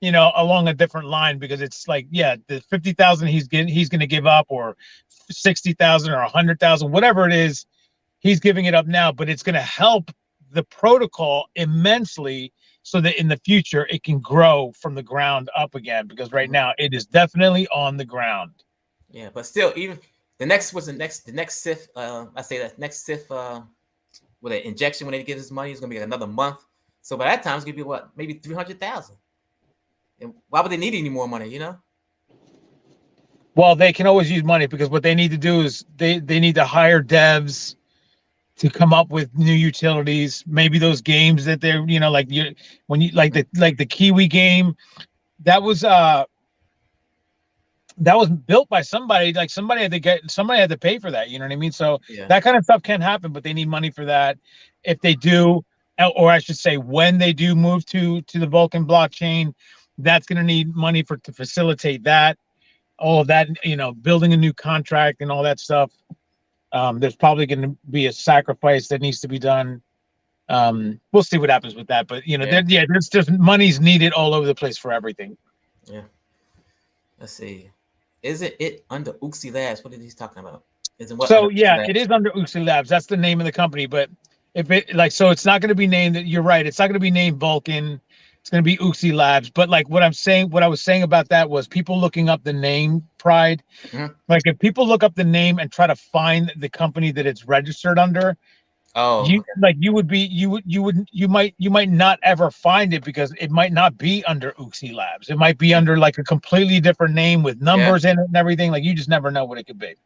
along a different line, because it's like, yeah, the 50,000 he's going to give up, or 60,000 or 100,000, whatever it is, he's giving it up now, but it's going to help the protocol immensely so that in the future it can grow from the ground up again, because right now it is definitely on the ground. Yeah, but still, even the next SIF, I say that next SIF with an injection when they get his money is gonna be another month. So by that time it's gonna be what, maybe 300,000. And why would they need any more money, Well, they can always use money, because what they need to do is they need to hire devs to come up with new utilities. Maybe those games that they're, like the Kiwi game, that was built by somebody. Like somebody had to pay for that. You know what I mean? So that kind of stuff can happen, but they need money for that. If they do, or I should say, when they do move to the Vulcan blockchain, that's going to need money to facilitate that. All of that, building a new contract and all that stuff. There's probably going to be a sacrifice that needs to be done. We'll see what happens with that, but there's just money's needed all over the place for everything. Yeah. Let's see. Isn't it under Uxie Labs? What is he talking about? It is under Uxie Labs. That's the name of the company. But if it so it's not going to be named. You're right. It's not going to be named Vulcan. It's going to be Uxie Labs. But like what I was saying about that was people looking up the name Pride. Mm-hmm. Like if people look up the name and try to find the company that it's registered under, you might not ever find it because it might not be under Uxie Labs. It might be under like a completely different name with numbers in it and everything. Like you just never know what it could be.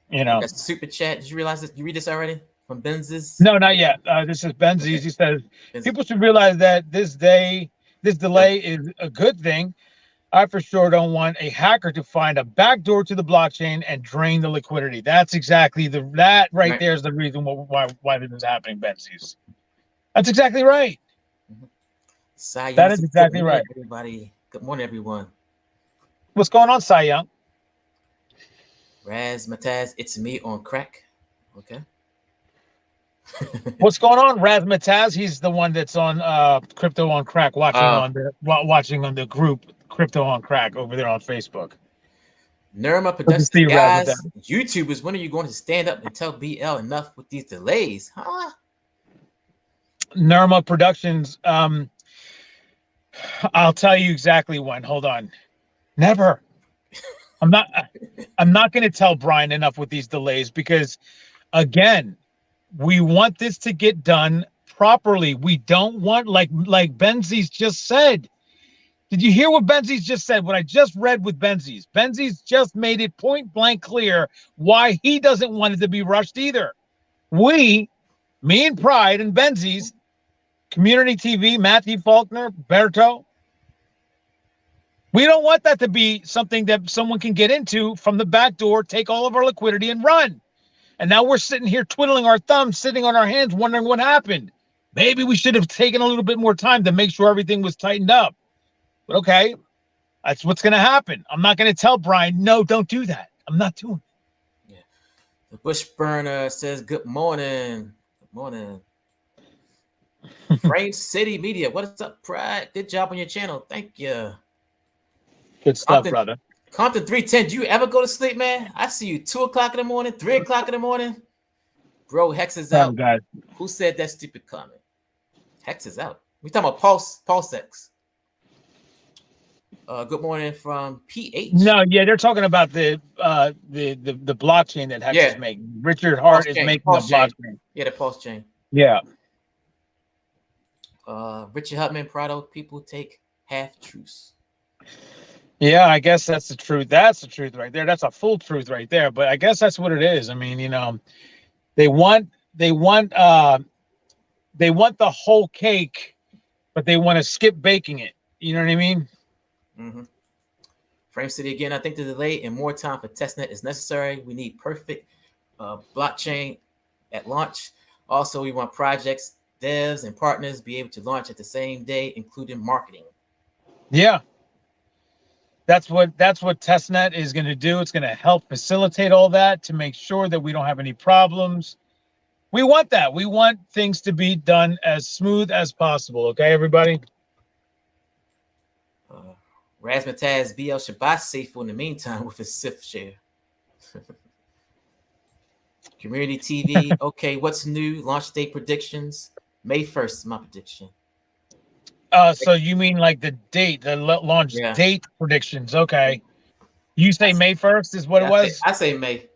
You know. That's super chat. Did you realize this? You read this already from Benz's? No, not yet. This is Benzies. He says people should realize that this delay is a good thing. I for sure don't want a hacker to find a backdoor to the blockchain and drain the liquidity. That's exactly that right there is the reason why this is happening, Benzies. That's exactly right. Mm-hmm. That is exactly right. Everybody, good morning, everyone. What's going on, Cy Young? Raz Mataz, it's me on crack. Okay. What's going on, Raz Mataz? He's the one that's on Crypto on Crack, watching on the group Crypto on Crack over there on Facebook. Nirma Production guys, YouTubers, when are you going to stand up and tell BL enough with these delays? Huh? Nirma Productions, I'll tell you exactly when. Hold on. Never. I'm not going to tell Brian enough with these delays because, again, we want this to get done properly. We don't want like Benzies just said. Did you hear what Benzies just said? What I just read with Benzies. Benzies just made it point blank clear why he doesn't want it to be rushed either. Me and Pride and Benzies, Community TV, Matthew Faulkner, Berto, we don't want that to be something that someone can get into from the back door, take all of our liquidity and run. And now we're sitting here twiddling our thumbs, sitting on our hands, wondering what happened. Maybe we should have taken a little bit more time to make sure everything was tightened up. But okay, that's what's going to happen. I'm not going to tell Brian, no, don't do that. I'm not doing it. Yeah. The Bush Burner says, good morning. Good morning. Frame City Media. What is up, Pride? Good job on your channel. Thank you. Good stuff, brother. Compton 310. Do you ever go to sleep, man? I see you 2 o'clock in the morning, 3 o'clock in the morning. Bro, Hex is out. God. Who said that stupid comment? Hex is out. We talking about Pulse X. Good morning from PH. No, yeah, they're talking about the blockchain that Hex is making. Richard Hart is making the blockchain. Yeah, the Pulse chain. Yeah. Richard Hutman, Prado, people take half truths. Yeah, I guess that's the truth. That's the truth right there. That's a full truth right there. But I guess that's what it is. I mean, you know, they want the whole cake, but they want to skip baking it. You know what I mean? Mm-hmm. Frame City again. I think the delay and more time for testnet is necessary. We need perfect blockchain at launch. Also, we want projects, devs, and partners be able to launch at the same day, including marketing. Yeah. That's what Testnet is going to do. It's going to help facilitate all that to make sure that we don't have any problems. We want that. We want things to be done as smooth as possible. Okay, everybody? Razmataz BL Shabbat safe in the meantime with his SIF share. Community TV. Okay, what's new? Launch date predictions. May 1st is my prediction. So you mean like the date, the launch date predictions? Okay, you say May 1st is what it was. I say May.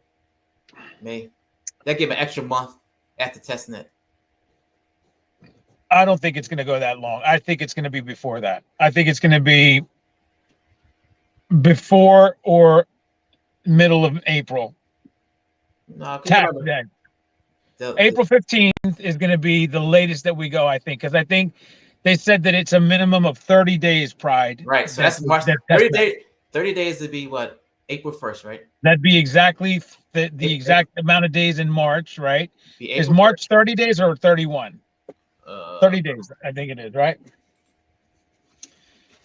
That give an extra month after testnet. I don't think it's going to go that long. I think it's going to be before that. I think it's going to be before or middle of April. No, April 15th is going to be the latest that we go. I think because I think. They said that it's a minimum of 30 days, Pride. Right. So that's March. 30 days to be what? April 1st, right? That'd be exactly the exact amount of days in March, right? Is March 30 days or 31? 30 days, I think it is, right?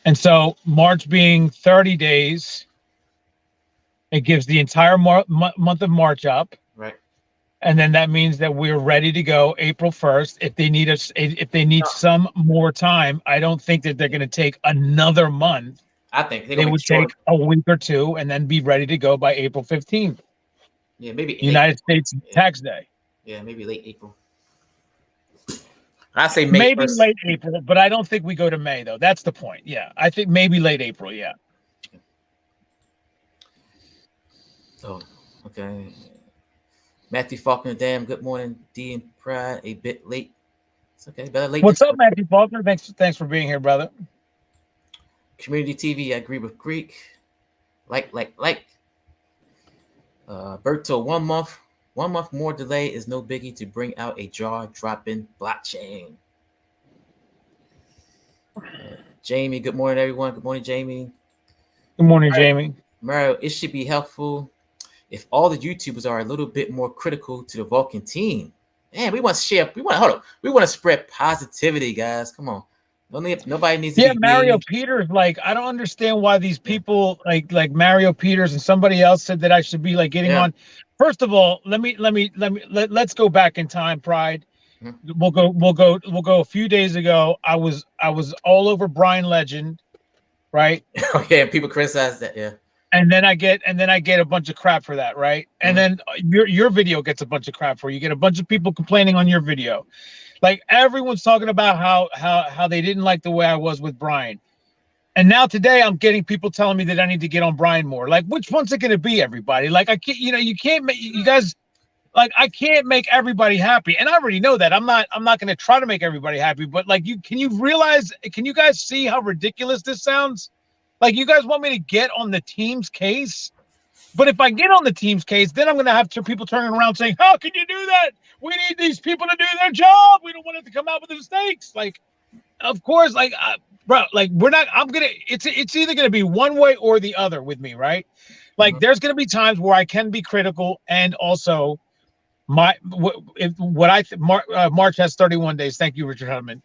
And so March being 30 days, it gives the entire month of March up. Right. And then that means that we're ready to go April 1st. If they need some more time, I don't think that they're going to take another month. I think they would take a week or two and then be ready to go by April 15th. Yeah, maybe United States tax day. Yeah, maybe late April. I say maybe 1st. late April, but I don't think we go to May though. That's the point. Yeah, I think maybe late April. Yeah. Oh, okay. Matthew Faulkner, damn. Good morning, D and Pride. A bit late. It's okay. Better late. What's up, Matthew Faulkner? Thanks for being here, brother. Community TV. I agree with Greek. Like. Berto, 1 month. 1 month more delay is no biggie to bring out a jaw-dropping blockchain. Jamie, good morning, everyone. Good morning, Jamie. Good morning, Jamie. Mario, it should be helpful if all the YouTubers are a little bit more critical to the Vulcan team. Man, we want to share. We want to spread positivity, guys. Come on. Nobody needs to be Mario mean. Peters, like, I don't understand why these people like Mario Peters and somebody else said that I should be like getting on. First of all, let's go back in time, Pride. Mm-hmm. We'll go a few days ago. I was all over Brian Legend, right? Oh, yeah, people criticize that, yeah. And then I get a bunch of crap for that, right? And then your video gets a bunch of crap for it. You get a bunch of people complaining on your video. Like, everyone's talking about how they didn't like the way I was with Brian. And now today I'm getting people telling me that I need to get on Brian more. Like, which one's it going to be, everybody? Like, I can't, you can't make, you guys, like, I can't make everybody happy. And I already know that. I'm not going to try to make everybody happy, but like, can you guys see how ridiculous this sounds? Like, you guys want me to get on the team's case? But if I get on the team's case, then I'm going to have people turning around saying, how can you do that? We need these people to do their job. We don't want it to come out with mistakes. Like, of course, like, bro, like, it's either going to be one way or the other with me, right? Like, there's going to be times where I can be critical, and also March has 31 days. Thank you, Richard Hudman.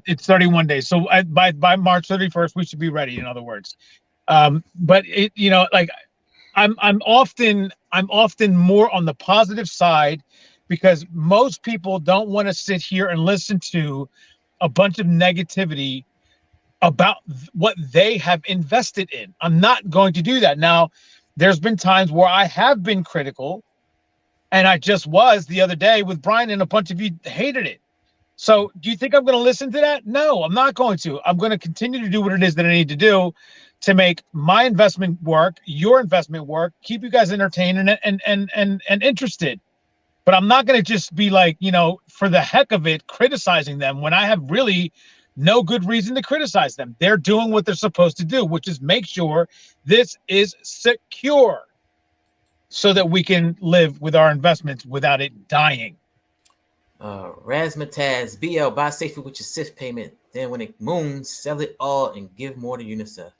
It's 31 days. So by March 31st, we should be ready, in other words. But it, like, I'm often more on the positive side, because most people don't want to sit here and listen to a bunch of negativity about what they have invested in. I'm not going to do that. Now, there's been times where I have been critical, and I just was the other day with Brian, and a bunch of you hated it. So do you think I'm going to listen to that? No, I'm not going to. I'm going to continue to do what it is that I need to do to make my investment work, your investment work, keep you guys entertained and interested. But I'm not going to just be like, for the heck of it, criticizing them when I have really no good reason to criticize them. They're doing what they're supposed to do, which is make sure this is secure so that we can live with our investments without it dying. Razmataz, BL, buy safely with your SIF payment. Then when it moons, sell it all and give more to UNICEF.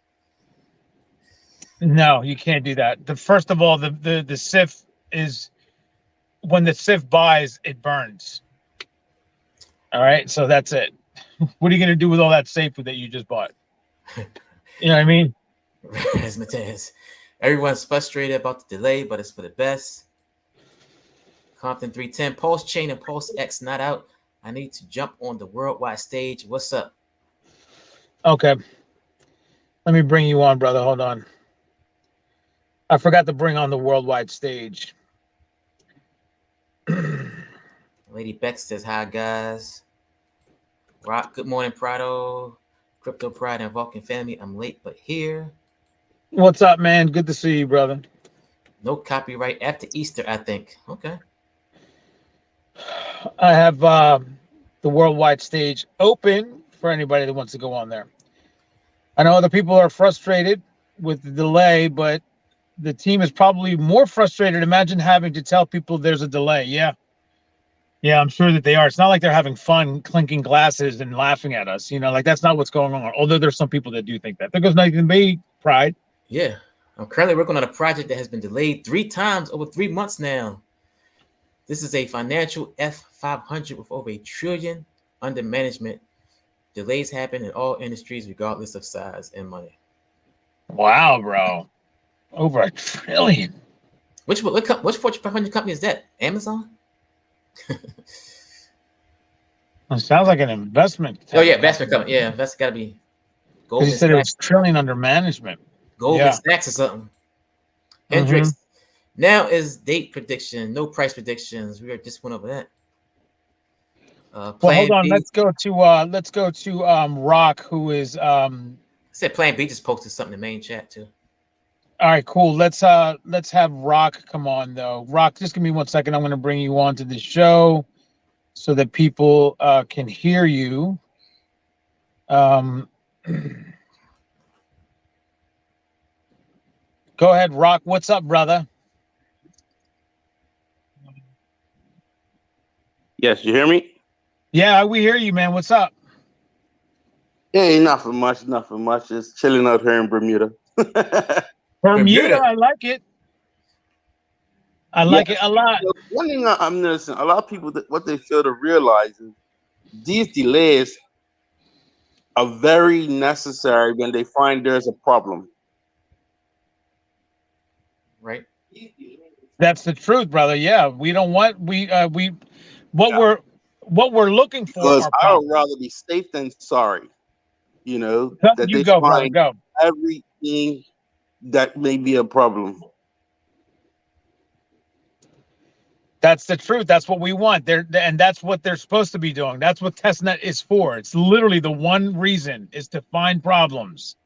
No, you can't do that. First of all, the SIF is, when the SIF buys, it burns. All right, so that's it. What are you going to do with all that safety that you just bought? You know what I mean? Razmataz, everyone's frustrated about the delay, but it's for the best. Compton 310, Pulse Chain and Pulse X not out. I need to jump on the worldwide stage. What's up? Okay. Let me bring you on, brother. Hold on. I forgot to bring on the worldwide stage. Lady Beck says, hi, guys. Rock, good morning, Prado. Crypto Pride and Vulcan family. I'm late, but here. What's up, man? Good to see you, brother. No copyright after Easter, I think. Okay. I have the worldwide stage open for anybody that wants to go on there. I know other people are frustrated with the delay, but the team is probably more frustrated. Imagine having to tell people there's a delay. Yeah, I'm sure that they are. It's not like they're having fun clinking glasses and laughing at us. Like, that's not what's going on. Although there's some people that do think that. There goes Nathan B. Pride. Yeah. I'm currently working on a project that has been delayed 3 times over 3 months now. This is a financial F500 with over $1 trillion under management. Delays happen in all industries, regardless of size and money. Wow, bro. Over $1 trillion. Which Fortune 500 company is that? Amazon? It sounds like an investment. Oh, yeah, investment company. Yeah, that's got to be Goldman Sachs. He said it was $1 trillion under management. Goldman Sachs or something. Hendrix. Now is date prediction, no price predictions. We just went over that. Well, hold on. B, Let's go to Rock, who is said Plan B just posted something in the main chat too. All right, cool. Let's have Rock come on though. Rock, just give me 1 second. I'm going to bring you on to the show so that people can hear you. Go ahead, Rock. What's up, brother? Yes, you hear me? Yeah, we hear you, man. What's up? Hey, nothing much, nothing much. Just chilling out here in Bermuda. Bermuda, I like it. I like it a lot. One thing I'm noticing, a lot of people, what they fail to realize is these delays are very necessary when they find there's a problem. Right. That's the truth, brother. Yeah, we don't want what we're looking for. Because I would rather be safe than sorry. You know, that you they go, find brother, go. everything that may be a problem. That's the truth. That's what we want. And that's what they're supposed to be doing. That's what Testnet is for. It's literally the one reason is to find problems.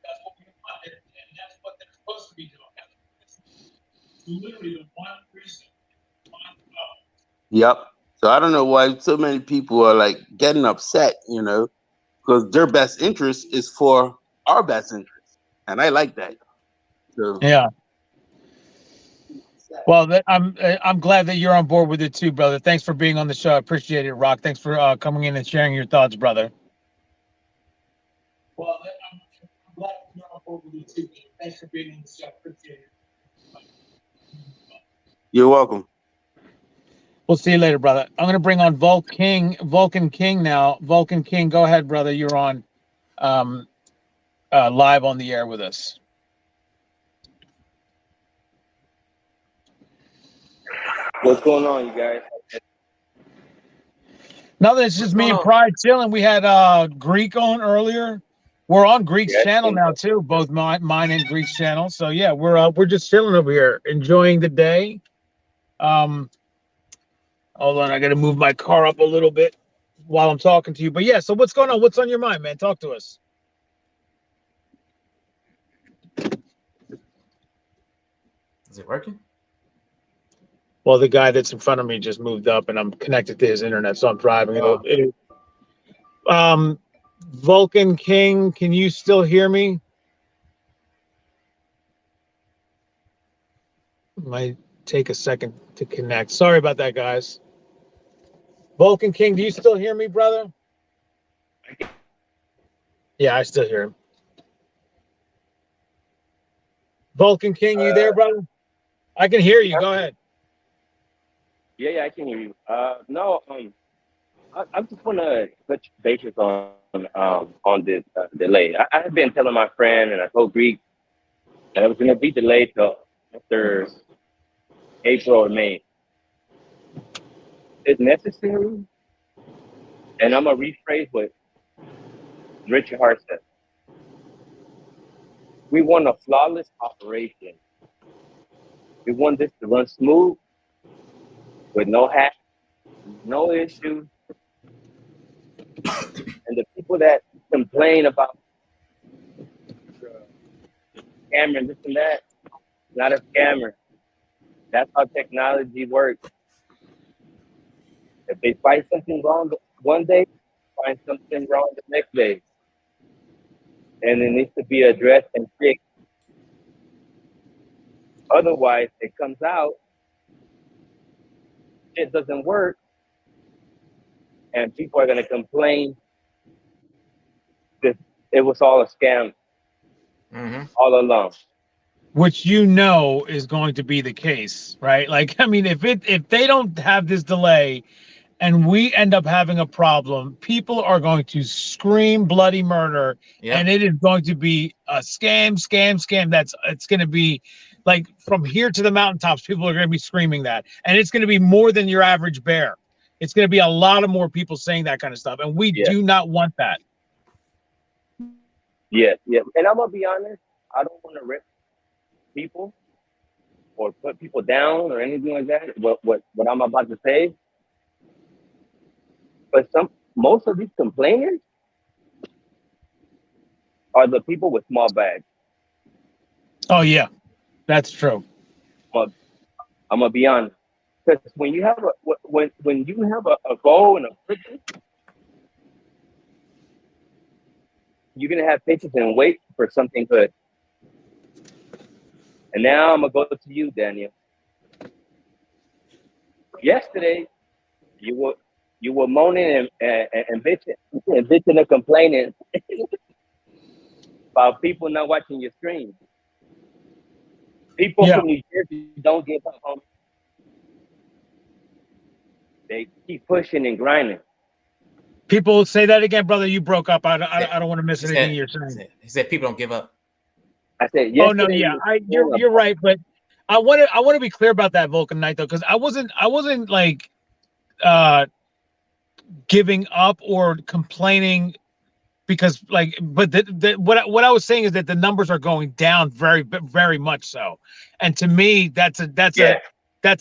That's what we want, and that's what they're supposed to be doing. It's literally the one reason to find problems. Yep. So I don't know why so many people are like getting upset, you know, because their best interest is for our best interest, and I like that. So yeah. Well, I'm glad that you're on board with it too, brother. Thanks for being on the show. I appreciate it, Rock. Thanks for coming in and sharing your thoughts, brother. Well, I'm glad you're on board with it too. Thanks for being on the show. Appreciate it. You're welcome. We'll see you later, brother. I'm going to bring on Vulcan King now. Vulcan King, go ahead, brother. You're on live on the air with us. What's going on, you guys? Nothing. It's just me and Pride chilling. We had Greek on earlier. We're on Greek's channel now too, both mine and Greek's channel. So yeah, we're just chilling over here, enjoying the day. Hold on, I got to move my car up a little bit while I'm talking to you. But yeah, so what's going on? What's on your mind, man? Talk to us. Is it working? Well, the guy that's in front of me just moved up, and I'm connected to his internet, so I'm driving. Vulcan King, can you still hear me? Might take a second to connect. Sorry about that, guys. Vulcan King, do you still hear me, brother? Yeah, I still hear him. Vulcan King, you there, brother? I can hear you. Go ahead. Yeah, I can hear you. No, I just want to touch bases on this delay. I have been telling my friend, and I told Greek that it was going to be delayed till after April or May. It's necessary, and I'm going to rephrase what Richard Hart said. We want a flawless operation. We want this to run smooth with no hacks, no issues. And the people that complain about scammer and this and that, not a scammer. That's how technology works. If they find something wrong one day, find something wrong the next day. And it needs to be addressed and fixed. Otherwise, it comes out, it doesn't work, and people are going to complain that it was all a scam all along. Which you know is going to be the case, right? Like, I mean, if they don't have this delay and we end up having a problem, people are going to scream bloody murder, and it is going to be a scam. It's going to be like from here to the mountaintops. People are going to be screaming that, and it's going to be more than your average bear. It's going to be a lot of more people saying that kind of stuff, and we do not want that. Yeah. And I'm gonna be honest. I don't want to rip people or put people down or anything like that. What I'm about to say, But most of these complainers are the people with small bags. Oh yeah, that's true. I'm gonna be honest, because when you have a goal and a purpose, you're gonna have patience and wait for something good. And now I'm gonna go to you, Daniel. Yesterday, you were moaning and bitching and complaining about people not watching your stream. People from New Jersey don't give up, homie. They keep pushing and grinding. People say that again, brother. You broke up. I don't want to miss anything you're saying. He said people don't give up. I said, oh no, yeah, you're right, but I want to be clear about that Vulcan Night though, because I wasn't like giving up or complaining because like, but what I was saying is that the numbers are going down very, very much so, and to me that's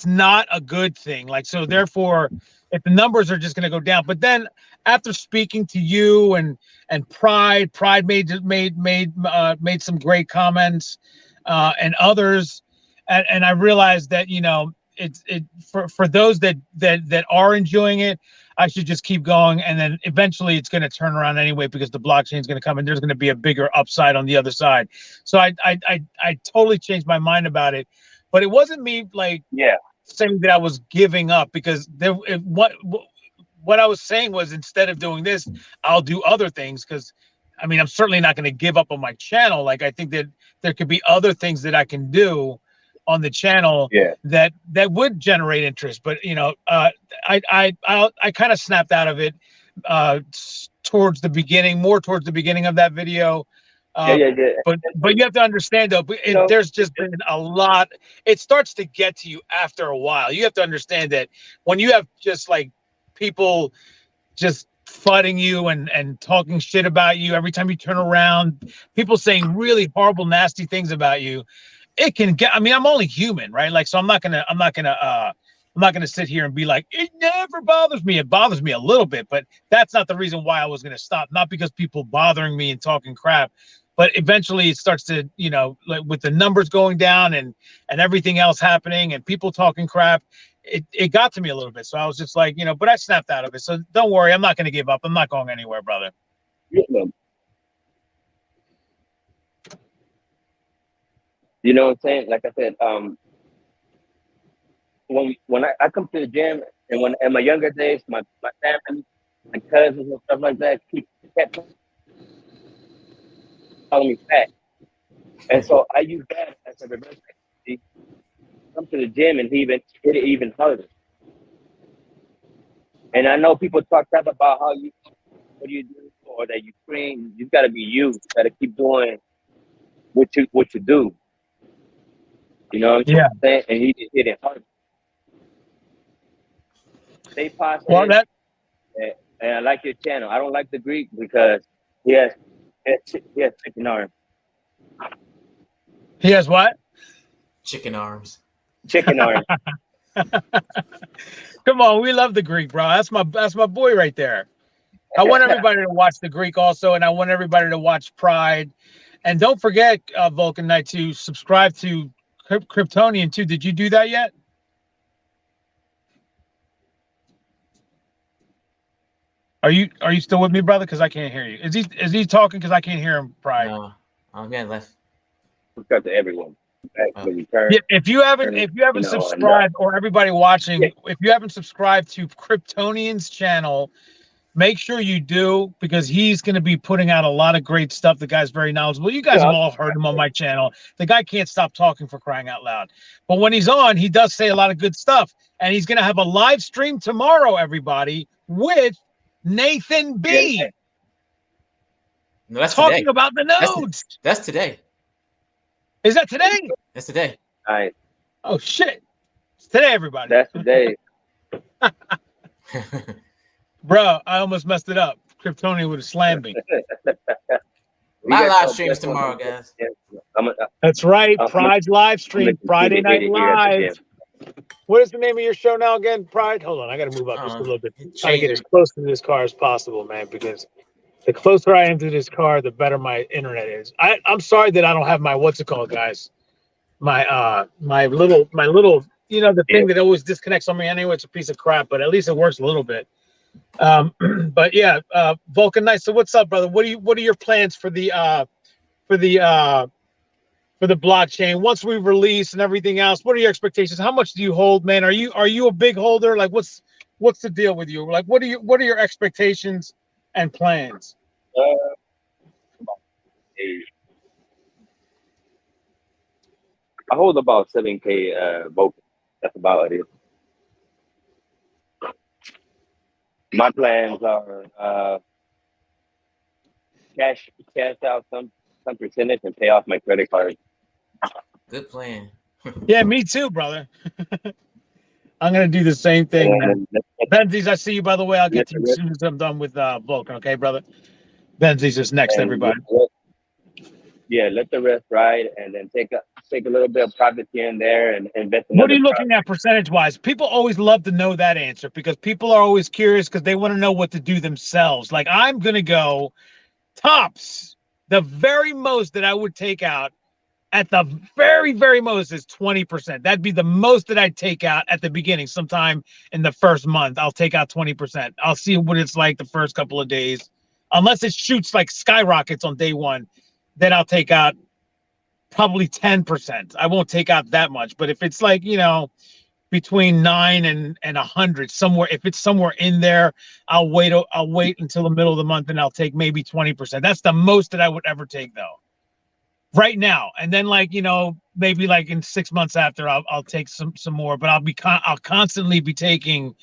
not a good thing. Like, so therefore, if the numbers are just going to go down, but then after speaking to you and Pride made some great comments, and others, and I realized that, you know, for those that are enjoying it, I should just keep going, and then eventually it's going to turn around anyway because the blockchain is going to come and there's going to be a bigger upside on the other side. So I totally changed my mind about it, but it wasn't me like saying that I was giving up, because what I was saying was, instead of doing this, I'll do other things, because I mean, I'm certainly not going to give up on my channel. Like, I think that there could be other things that I can do on the channel that would generate interest. But you know, I kind of snapped out of it towards the beginning of that video. But you have to understand though, there's just been a lot. It starts to get to you after a while. You have to understand that when you have just like people just flooding you and talking shit about you every time you turn around, people saying really horrible, nasty things about you, it can get, I mean, I'm only human, right? Like, so I'm not gonna sit here and be like, it never bothers me. It bothers me a little bit, but that's not the reason why I was gonna stop. Not because people bothering me and talking crap, but eventually it starts to, you know, like with the numbers going down and everything else happening and people talking crap, it got to me a little bit. So I was just like, you know, but I snapped out of it. So don't worry, I'm not gonna give up. I'm not going anywhere, brother. You know what I'm saying? Like I said, when I come to the gym, and when in my younger days, my family, my cousins and stuff like that kept calling me fat, and so I use that as a reverse psychology. Come to the gym and hit it even harder. And I know people talk crap about what do you do, or that you train. You got to be you. You got to keep doing what you do. You know what I'm saying? And he just hit it hard. Stay positive. Well, and I like your channel. I don't like the Greek because he has chicken arms. He has what? Chicken arms. Chicken arms. Come on, we love the Greek, bro. That's my boy right there. I want everybody to watch the Greek also, and I want everybody to watch Pride. And don't forget, Vulcan Knight, to subscribe to Kryptonian too. Did you do that yet? Are you still with me, brother? Because I can't hear you. Is he talking? Because I can't hear him. Pride. No, I'm getting left. Subscribe to everyone. Yeah, if you haven't subscribed, or everybody watching, if you haven't subscribed to Kryptonian's channel, make sure you do, because he's going to be putting out a lot of great stuff. The guy's very knowledgeable. You guys have all heard him on my channel. The guy can't stop talking, for crying out loud. But when he's on, he does say a lot of good stuff. And he's going to have a live stream tomorrow, everybody, with Nathan B. No, that's talking today. about the nodes. That's today. Is that today? That's today. All right. Oh, shit. It's today, everybody. That's today. Bro, I almost messed it up. Kryptonian would have slammed me. My live streams tomorrow, guys. That's right. Pride's live stream, Friday Night Live. What is the name of your show now again? Pride? Hold on, I got to move up just a little bit. Try to get as close to this car as possible, man, because the closer I am to this car, the better my internet is. I'm sorry that I don't have my what's it called, guys. My little the thing that always disconnects on me anyway. It's a piece of crap, but at least it works a little bit. But yeah, Vulcan Knight. So what's up, brother? What are your plans for the for the blockchain once we release and everything else? What are your expectations? How much do you hold, man? Are you a big holder? Like what's the deal with you? Like what are your expectations and plans? I hold about 7K Vulcan. That's about it. My plans are cash out some percentage and pay off my credit card. Good plan. Yeah, me too, brother. I'm gonna do the same thing, man. Benzies, I see you, by the way. I'll get to you as soon as I'm done with Vulcan, okay, brother? Benzies is next, everybody. Let the rest ride, and then take a little bit of profit here and there, and invest. What are you looking at percentage-wise? People always love to know that answer because people are always curious because they want to know what to do themselves. Like I'm gonna go tops. The very most that I would take out at the very, very most is 20%. That'd be the most that I'd take out at the beginning. Sometime in the first month, I'll take out 20%. I'll see what it's like the first couple of days. Unless it shoots like skyrockets on day one, then I'll take out probably 10%. I won't take out that much. But if it's like, between 9 and 100, somewhere, if it's somewhere in there, I'll wait until the middle of the month and I'll take maybe 20%. That's the most that I would ever take though. Right now, and then maybe like in 6 months after, I'll take some more, but I'll constantly be taking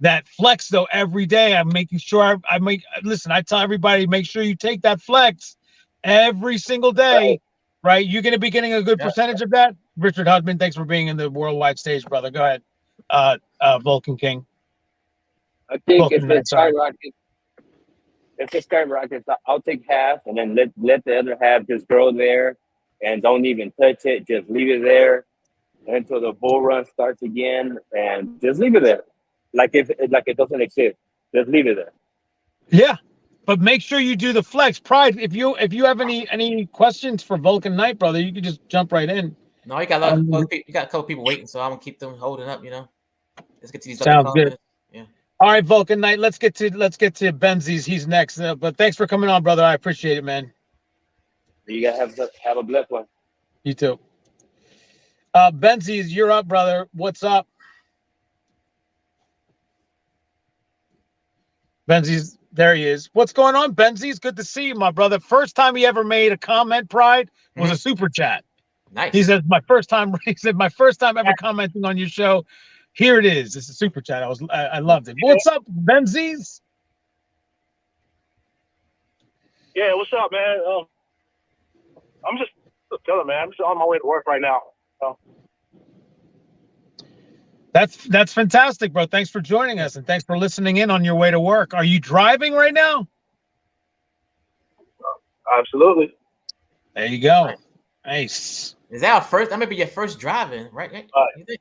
that flex though every day. I'm making sure I tell everybody, make sure you take that flex every single day, right? You're going to be getting a good percentage of that. Richard Hudman, thanks for being in the worldwide stage, brother. Go ahead, Vulcan King. I think if it skyrockets, I'll take half, and then let the other half just grow there, and don't even touch it. Just leave it there until the bull run starts again, and just leave it there, like it doesn't exist. Just leave it there. Yeah, but make sure you do the flex. Pride, if you have any questions for Vulcan Knight, brother, you can just jump right in. No, you got a couple people waiting, so I'm gonna keep them holding up. Let's get to these other comments. Good. Yeah. All right, Vulcan Knight. Let's get to Benzies. He's next. But thanks for coming on, brother. I appreciate it, man. You gotta have a blessed one. You too. Benzies, you're up, brother. What's up? Benzies, there he is. What's going on, Benzies? Good to see you, my brother. First time he ever made a comment, Pride, was a super chat. Nice. He said, my first time ever commenting on your show. Here it is. It's a super chat. I loved it. What's up, Benzies? Yeah, what's up, man? I'm just telling, man. I'm just on my way to work right now. So. That's fantastic, bro. Thanks for joining us, and thanks for listening in on your way to work. Are you driving right now? Absolutely. There you go. Nice. Is that our first? That might be your first driving, right? You think?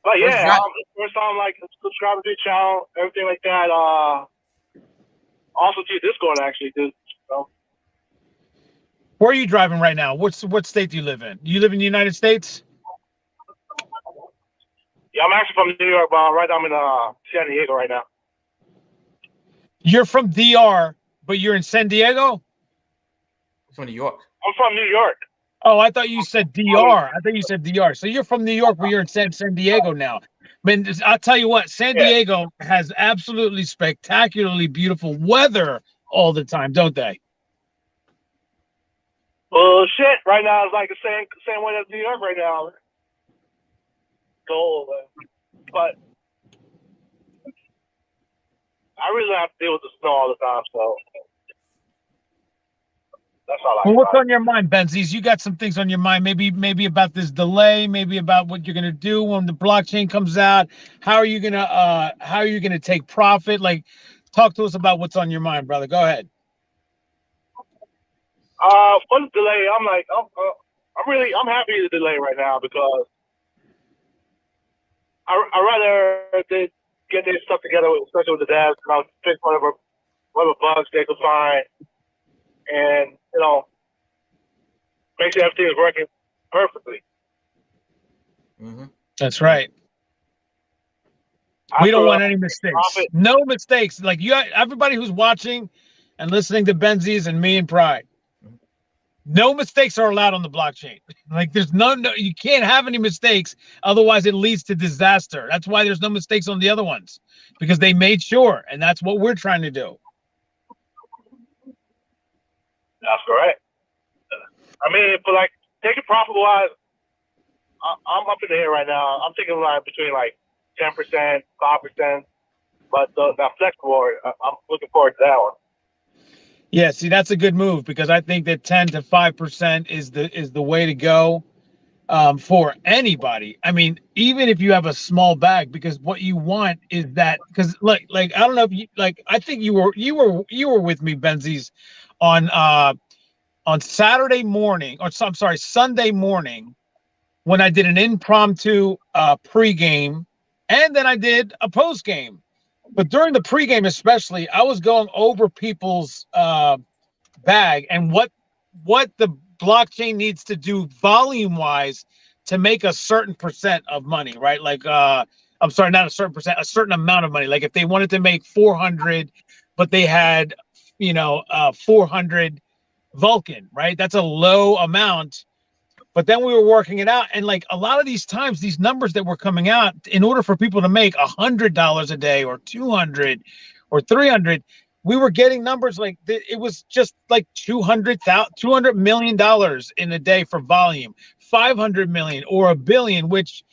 But yeah, first time like subscribing to the channel, everything like that. Also to Discord actually, too. So. Where are you driving right now? What state do you live in? You live in the United States? Yeah, I'm actually from New York, but right now I'm in San Diego right now. You're from DR, but you're in San Diego? I'm from New York. I'm from New York. Oh, I thought you said DR. I thought you said DR. So you're from New York, but you're in San Diego now. I mean, I'll tell you what, San Diego has absolutely spectacularly beautiful weather all the time, don't they? Well, shit. Right now it's like the same way as New York right now. Cold, but I really don't have to deal with the snow all the time, so that's all I Well, what's on your mind, Benzies? You got some things on your mind, maybe about this delay, maybe about what you're gonna do when the blockchain comes out. How are you gonna take profit? Like, talk to us about what's on your mind, brother. Go ahead. For the delay, I'm happy with the delay right now because rather they get their stuff together, especially with the devs, fix whatever bugs they could find, and make sure everything is working perfectly. Mm-hmm. That's right. We don't want any mistakes. No mistakes. Like everybody who's watching and listening to Benzies and me and Pride. No mistakes are allowed on the blockchain. Like there's no, you can't have any mistakes. Otherwise it leads to disaster. That's why there's no mistakes on the other ones, because they made sure. And that's what we're trying to do. That's correct. I mean, but like taking profit wise, I'm up in the air right now. I'm thinking like between like 10%, 5%, but that flexible, I'm looking forward to that one. Yeah, see, that's a good move, because I think that 10 to 5% is the way to go for anybody. I mean, even if you have a small bag, because what you want is that, because like I don't know if you I think you were with me, Benzies, on Saturday morning, or I'm sorry, Sunday morning, when I did an impromptu pregame, and then I did a postgame. But during the pregame, especially, I was going over people's bag and what the blockchain needs to do volume-wise to make a certain percent of money, right? Like, I'm sorry, not a certain percent, a certain amount of money. Like if they wanted to make 400, but they had, 400 Vulcan, right? That's a low amount. But then we were working it out, and like a lot of these times, these numbers that were coming out, in order for people to make $100 a day, or 200, or 300, we were getting numbers like it was just like $200 million in a day for volume, 500 million or $1 billion, which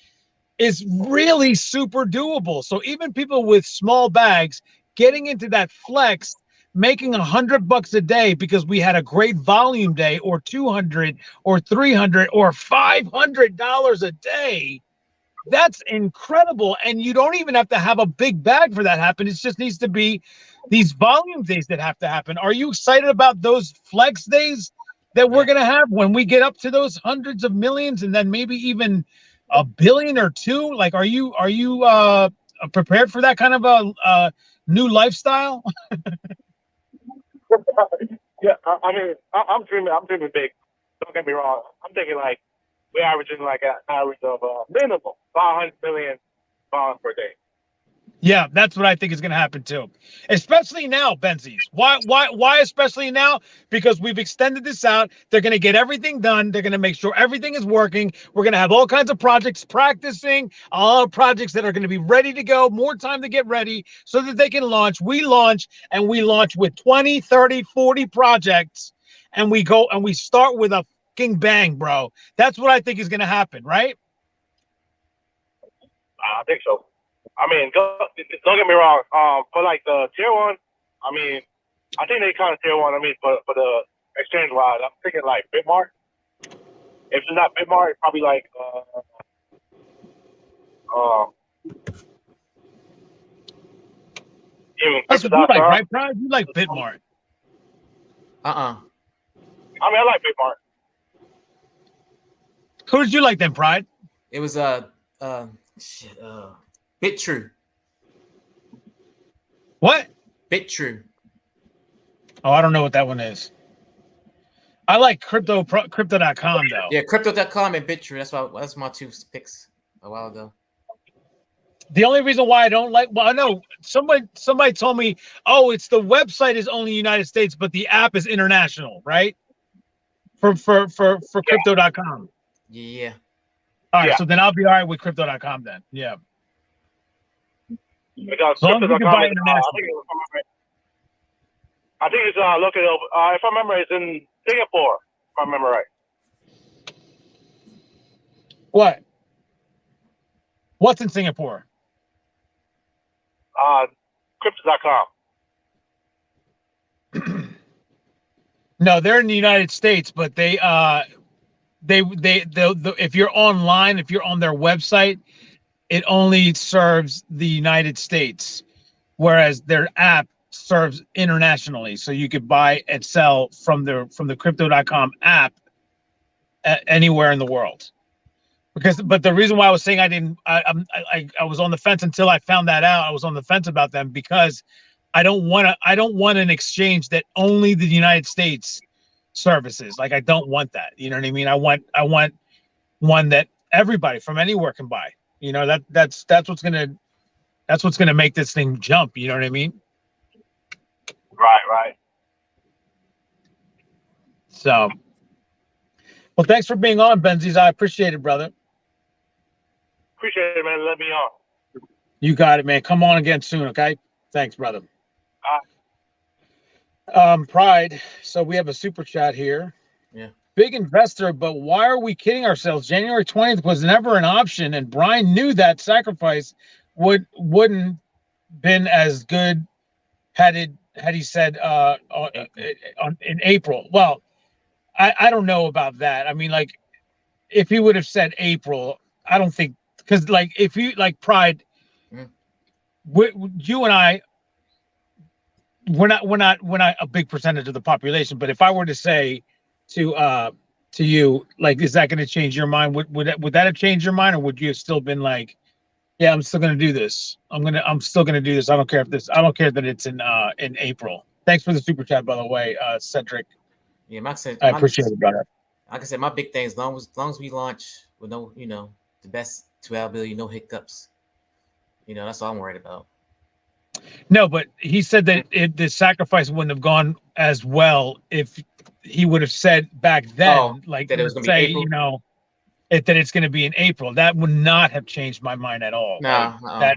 is really super doable. So even people with small bags getting into that flex, making $100 a day because we had a great volume day, or 200 or 300 or $500 a day. That's incredible. And you don't even have to have a big bag for that to happen. It just needs to be these volume days that have to happen. Are you excited about those flex days that we're going to have when we get up to those hundreds of millions, and then maybe even $1 billion or $2 billion? Like, are you prepared for that kind of a new lifestyle? Yeah, I mean, I'm dreaming big. Don't get me wrong. I'm thinking like we're averaging like an average of minimum 500 million bonds per day. Yeah, that's what I think is going to happen too, especially now, Benzies. Why especially now? Because we've extended this out. They're going to get everything done. They're going to make sure everything is working. We're going to have all kinds of projects practicing, all projects that are going to be ready to go, more time to get ready so that they can launch. We launch, and we launch with 20, 30, 40 projects, and we go and we start with a fucking bang, bro. That's what I think is going to happen, right? I think so. I mean, don't get me wrong. For like the tier one, I mean, I think they kind of tier one. I mean, for the exchange wise, I'm thinking like Bitmart. If it's not Bitmart, it's probably like even that's what you like, right, Pride? You like Bitmart? I mean, I like Bitmart. Who did you like then, Pride? It was BitTrue. What? BitTrue. Oh, I don't know what that one is. I like crypto.com though. Yeah, crypto.com and BitTrue. That's my two picks a while ago. The only reason why I don't like, well, I know somebody told me, oh, it's the website is only United States, but the app is international, right? For crypto.com. Yeah. All right, so then I'll be all right with crypto.com then. Yeah. Because so crypto.com is, I think it's located over, if I remember, it's in Singapore, if I remember right. What? What's in Singapore? Crypto.com. No, they're in the United States, but they if you're online, if you're on their website, it only serves the United States, whereas their app serves internationally. So you could buy and sell from the crypto.com app anywhere in the world. But the reason why I was saying I was on the fence until I found that out. I was on the fence about them because I don't want an exchange that only the United States services. Like, I don't want that. You know what I mean? I want one that everybody from anywhere can buy. You know, that's what's gonna make this thing jump. You know what I mean? Right. So, well, thanks for being on, Benzies. I appreciate it, brother. Appreciate it, man. Let me on. You got it, man. Come on again soon, okay? Thanks, brother. Pride. So we have a super chat here. Yeah. Big investor, but why are we kidding ourselves? January 20th was never an option, and Brian knew that sacrifice wouldn't been as good had he said in April. Well, I don't know about that. I mean, like, if he would have said April, I don't think, because like if you like Pride, you and I, we're not a big percentage of the population. But if I were to say to you, like, is that going to change your mind? Would that have changed your mind, or would you have still been like, yeah, I'm still going to do this. I'm still going to do this. I don't care that it's in April. Thanks for the super chat, by the way, Cedric. Yeah, I appreciate it, brother. Like I said, my big thing is as long as we launch with no, the best 12 billion, no hiccups. That's all I'm worried about. No, but he said that the sacrifice wouldn't have gone as well if he would have said back then, like, that it was going to be April. That it's going to be in April. That would not have changed my mind at all. No, that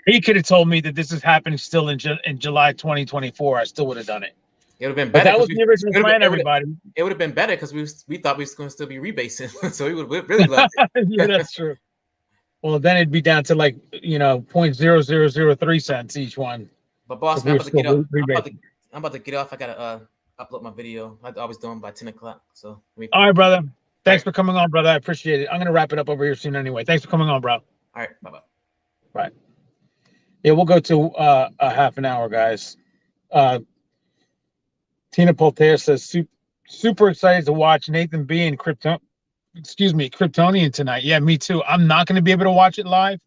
he could have told me that this is happening still in July 2024. I still would have done it. It would have been better. That was the original plan, everybody. It would have been better because we thought we was going to still be rebasing, so we would really love it. Yeah, that's true. Well, then it'd be down to like 0.0003 cents each one. But boss, man, I'm about to get off. I gotta upload my video. I always do them by 10 o'clock. So all right, brother. Thanks for coming on, brother. I appreciate it. I'm gonna wrap it up over here soon anyway. Thanks for coming on, bro. All right, bye-bye. Right. Yeah, we'll go to a half an hour, guys. Tina Polter says super excited to watch Nathan B and Kryptonian tonight. Yeah, me too. I'm not gonna be able to watch it live.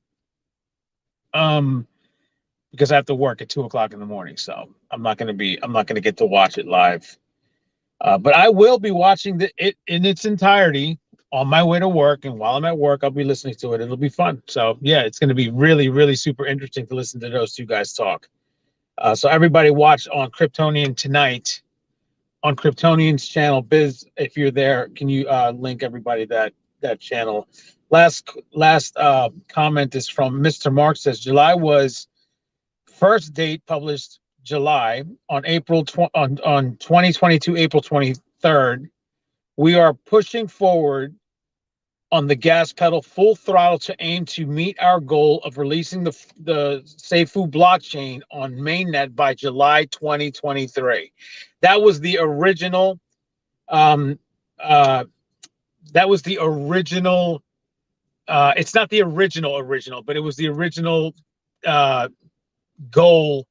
Because I have to work at 2 o'clock in the morning, so I'm not gonna get to watch it live. But I will be watching it in its entirety on my way to work, and while I'm at work, I'll be listening to it. It'll be fun. So yeah, it's going to be really, really super interesting to listen to those two guys talk. So everybody watch on Kryptonian tonight on Kryptonian's channel. Biz, if you're there, can you link everybody that channel? Last comment is from Mr. Mark. Says July was first date published July on 2022 April 23rd. We are pushing forward on the gas pedal full throttle to aim to meet our goal of releasing the safuu blockchain on mainnet by July 2023. That was the original it's not the original, but it was the original goal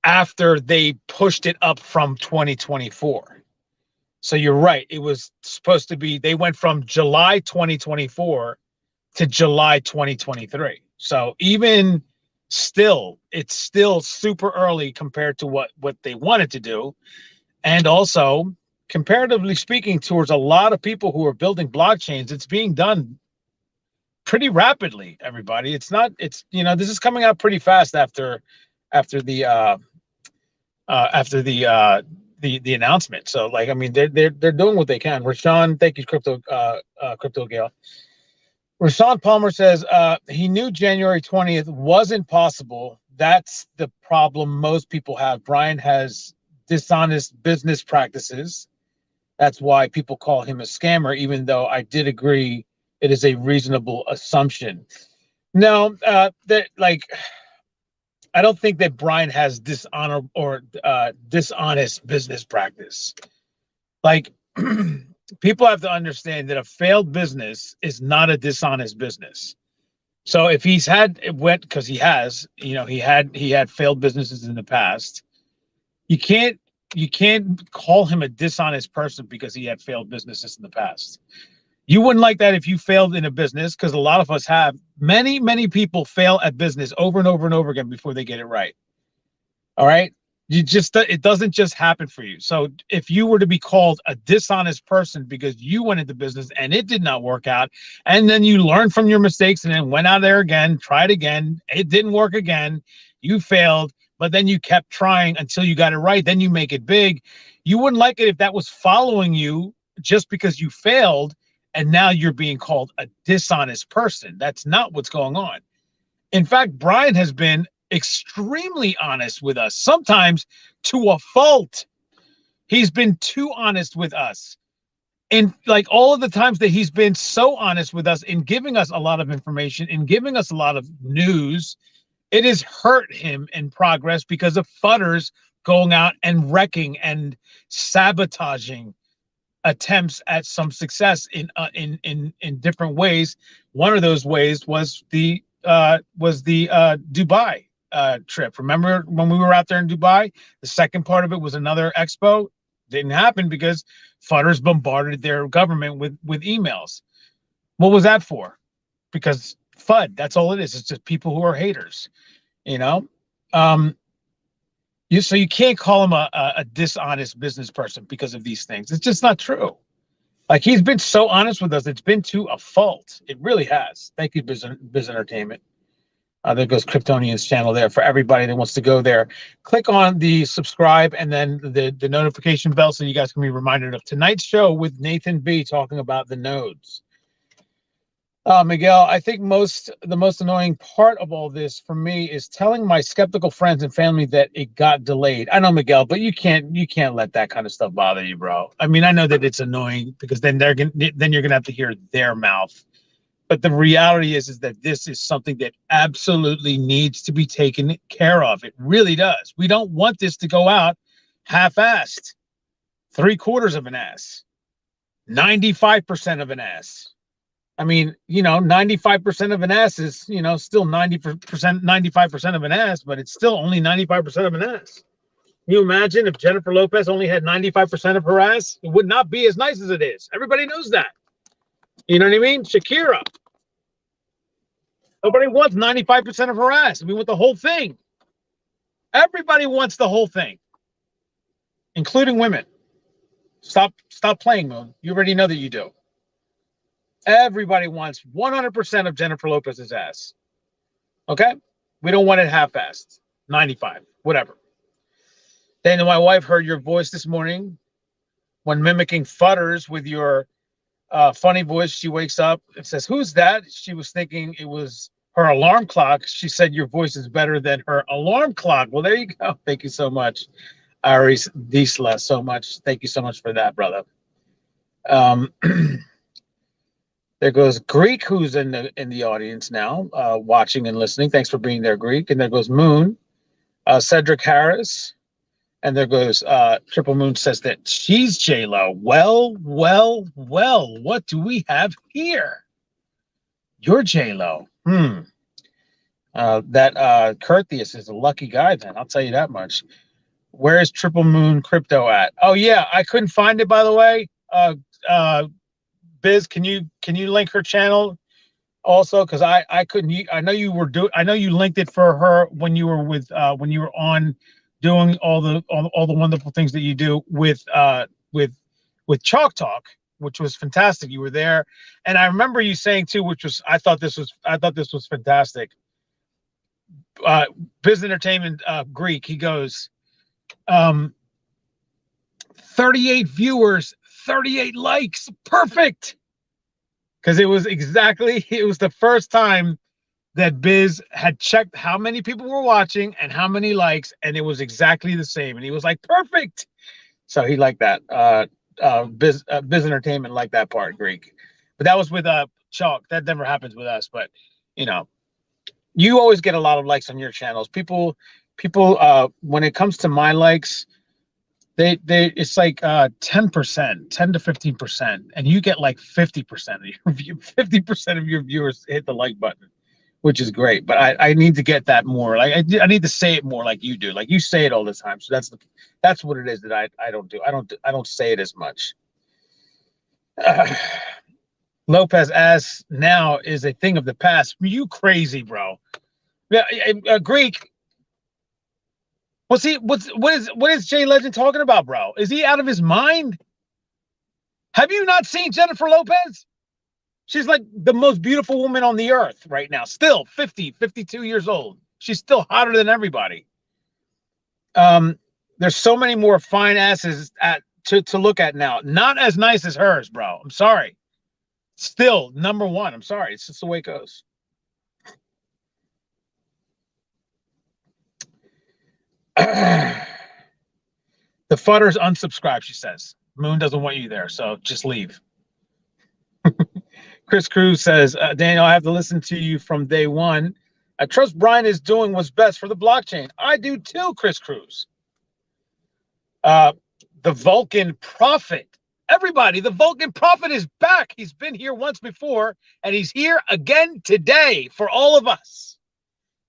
after they pushed it up from 2024. So you're right. It was supposed to be, they went from July 2024 to July 2023. So even still, it's still super early compared to what they wanted to do. And also, comparatively speaking, towards a lot of people who are building blockchains, it's being done pretty rapidly, everybody. This is coming out pretty fast after the announcement. So like, I mean, they're doing what they can. Rashawn, thank you, Crypto Gale. Rashawn Palmer says he knew January 20th wasn't possible. That's the problem most people have. Brian has dishonest business practices. That's why people call him a scammer, even though I did agree it is a reasonable assumption. No, I don't think that Brian has dishonor or dishonest business practice. Like, people have to understand that a failed business is not a dishonest business. So if he had failed businesses in the past, you can't call him a dishonest person because he had failed businesses in the past. You wouldn't like that if you failed in a business, because a lot of us have. Many people fail at business over and over and over again before they get it right. All right? It doesn't just happen for you. So if you were to be called a dishonest person because you went into business and it did not work out, and then you learned from your mistakes and then went out there again, tried again, it didn't work again, you failed, but then you kept trying until you got it right, then you make it big. You wouldn't like it if that was following you just because you failed, and now you're being called a dishonest person. That's not what's going on. In fact, Brian has been extremely honest with us, sometimes to a fault. He's been too honest with us. And like all of the times that he's been so honest with us in giving us a lot of information, in giving us a lot of news, it has hurt him in progress because of fudders going out and wrecking and sabotaging attempts at some success in different ways. One of those ways was the Dubai trip. Remember when we were out there in Dubai? The second part of it was another expo. Didn't happen because fudders bombarded their government with emails. What was that for? Because FUD, that's all it is. It's just people who are haters, you know? So you can't call him a dishonest business person because of these things. It's just not true. Like, he's been so honest with us. It's been to a fault. It really has. Thank you, Biz Entertainment. There goes Kryptonian's channel there for everybody that wants to go there. Click on the subscribe and then the notification bell so you guys can be reminded of tonight's show with Nathan B talking about the nodes. Miguel, I think the most annoying part of all this for me is telling my skeptical friends and family that it got delayed. I know, Miguel, but you can't let that kind of stuff bother you, bro. I mean, I know that it's annoying because then you're gonna have to hear their mouth. But the reality is that this is something that absolutely needs to be taken care of. It really does. We don't want this to go out half-assed, 3/4 of an ass, 95% of an ass. I mean, 95% of an ass is, still 95% of an ass, but it's still only 95% of an ass. Can you imagine if Jennifer Lopez only had 95% of her ass? It would not be as nice as it is. Everybody knows that. You know what I mean? Shakira. Nobody wants 95% of her ass. We want the whole thing. Everybody wants the whole thing, including women. Stop playing, Moon. You already know that you do. Everybody wants 100% of Jennifer Lopez's ass. Okay? We don't want it half-assed. 95, whatever. Then my wife heard your voice this morning when mimicking fudders with your funny voice. She wakes up and says, "Who's that?" She was thinking it was her alarm clock. She said your voice is better than her alarm clock. Well, there you go. Thank you so much, Aris Diesla, so much. Thank you so much for that, brother. There goes Greek, who's in the audience now, watching and listening. Thanks for being there, Greek. And there goes Moon, Cedric Harris, and there goes Triple Moon says that she's J-Lo. Well, what do we have here? You're J-Lo. That Curtius is a lucky guy then, I'll tell you that much. Where is Triple Moon Crypto at? Oh yeah, I couldn't find it, by the way. Biz, can you link her channel also? Because I couldn't. I know you linked it for her when you were on doing all the wonderful things that you do with Chalk Talk, which was fantastic. You were there, and I remember you saying too, which was I thought this was fantastic. Biz Entertainment Greek, he goes, 38 viewers, 38 likes, perfect. Because it was the first time that Biz had checked how many people were watching and how many likes, and it was exactly the same. And he was like, perfect. So he liked that. Biz Entertainment liked that part, Greek. But that was with Chalk. That never happens with us. But you always get a lot of likes on your channels. People when it comes to my likes, it's like 10%, 10 to 15%, and you get like 50% of your 50% of your viewers hit the like button, which is great. But I need to get that more. Like I need to say it more like you do. Like you say it all the time. So that's what it is that I don't do. I don't say it as much. Lopez asks now is a thing of the past. Are you crazy, bro? Yeah, Greek. What is Jay Legend talking about, bro? Is he out of his mind? Have you not seen Jennifer Lopez? She's like the most beautiful woman on the earth right now. Still 50, 52 years old. She's still hotter than everybody. There's so many more fine asses to look at now. Not as nice as hers, bro. I'm sorry. Still number one. I'm sorry. It's just the way it goes. The Futter's unsubscribed, she says. Moon doesn't want you there, so just leave. Chris Cruz says, Daniel, I have to listen to you from day one. I trust Brian is doing what's best for the blockchain. I do too, Chris Cruz. The Vulcan Prophet. Everybody, the Vulcan Prophet is back. He's been here once before, and he's here again today for all of us.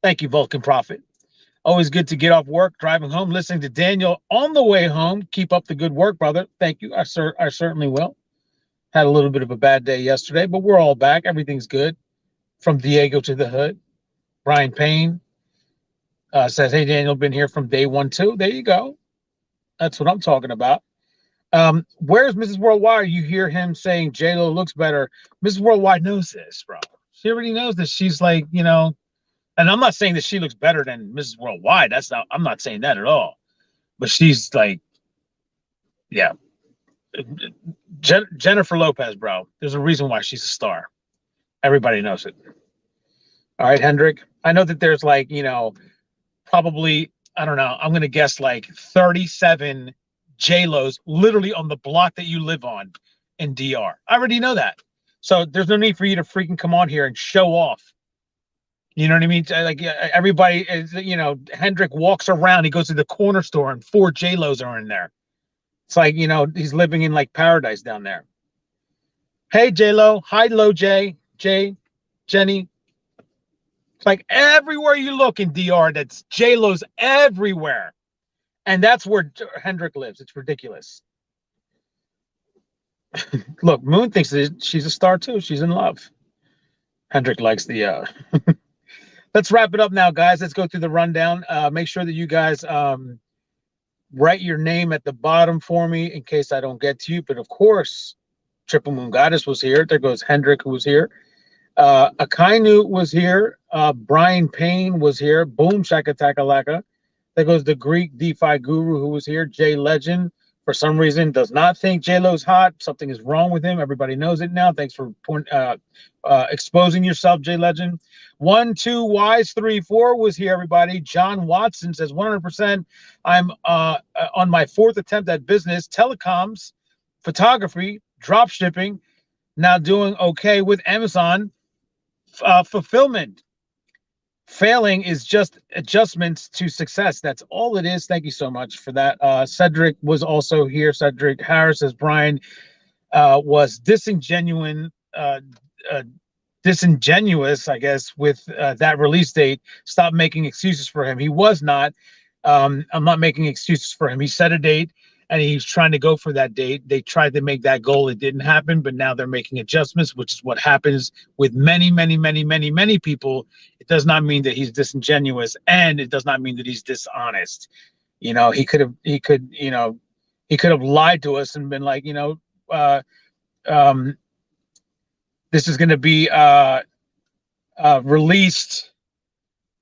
Thank you, Vulcan Prophet. Always good to get off work, driving home, listening to Daniel on the way home. Keep up the good work, brother. Thank you. I certainly will. Had a little bit of a bad day yesterday, but we're all back. Everything's good. From Diego to the hood. Brian Payne says, hey, Daniel, been here from day one, too. There you go. That's what I'm talking about. Where's Mrs. Worldwide? You hear him saying J-Lo looks better. Mrs. Worldwide knows this, bro. She already knows this. She's like, you know, and I'm not saying that she looks better than Mrs. Worldwide. I'm not saying that at all. But she's like, yeah. Jennifer Lopez, bro. There's a reason why she's a star. Everybody knows it. All right, Hendrik. I know that there's like, you know, probably, I don't know, I'm going to guess like 37 J-Los literally on the block that you live on in DR. I already know that. So there's no need for you to freaking come on here and show off. You know what I mean? Like everybody is, you know, Hendrik walks around, he goes to the corner store and 4 J-Los are in there. It's like, you know, he's living in like paradise down there. Hey, J-Lo. Hi, Lo J. Jenny. It's like everywhere you look in DR, that's J-Lo's everywhere. And that's where Hendrik lives. It's ridiculous. Look, Moon thinks that she's a star too. She's in love. Hendrik likes the... Let's wrap it up now, guys. Let's go through the rundown. Make sure that you guys... write your name at the bottom for me in case I don't get to you. But of course, Triple Moon Goddess was here. There goes Hendrik, who was here. Akainu was here. Brian Payne was here. Boom Shakatakalaka. There goes the Greek DeFi guru who was here. Jay Legend, for some reason, does not think J-Lo's hot. Something is wrong with him. Everybody knows it now. Thanks for exposing yourself, Jay Legend. 1, 2, Wise 3, 4 was here, everybody. John Watson says 100%. I'm on my 4th attempt at business, telecoms, photography, drop shipping. Now doing okay with Amazon fulfillment. Failing is just adjustments to success. That's all it is. Thank you so much for that. Cedric was also here. Cedric Harris says Brian was disingenuous, I guess, with that release date. Stop making excuses for him. He was not. I'm not making excuses for him. He set a date, and he's trying to go for that date. They tried to make that goal. It didn't happen, but now they're making adjustments, which is what happens with many, many, many, many, many people. It does not mean that he's disingenuous, and it does not mean that he's dishonest. You know, he could have lied to us and been like, you know, this is going to be released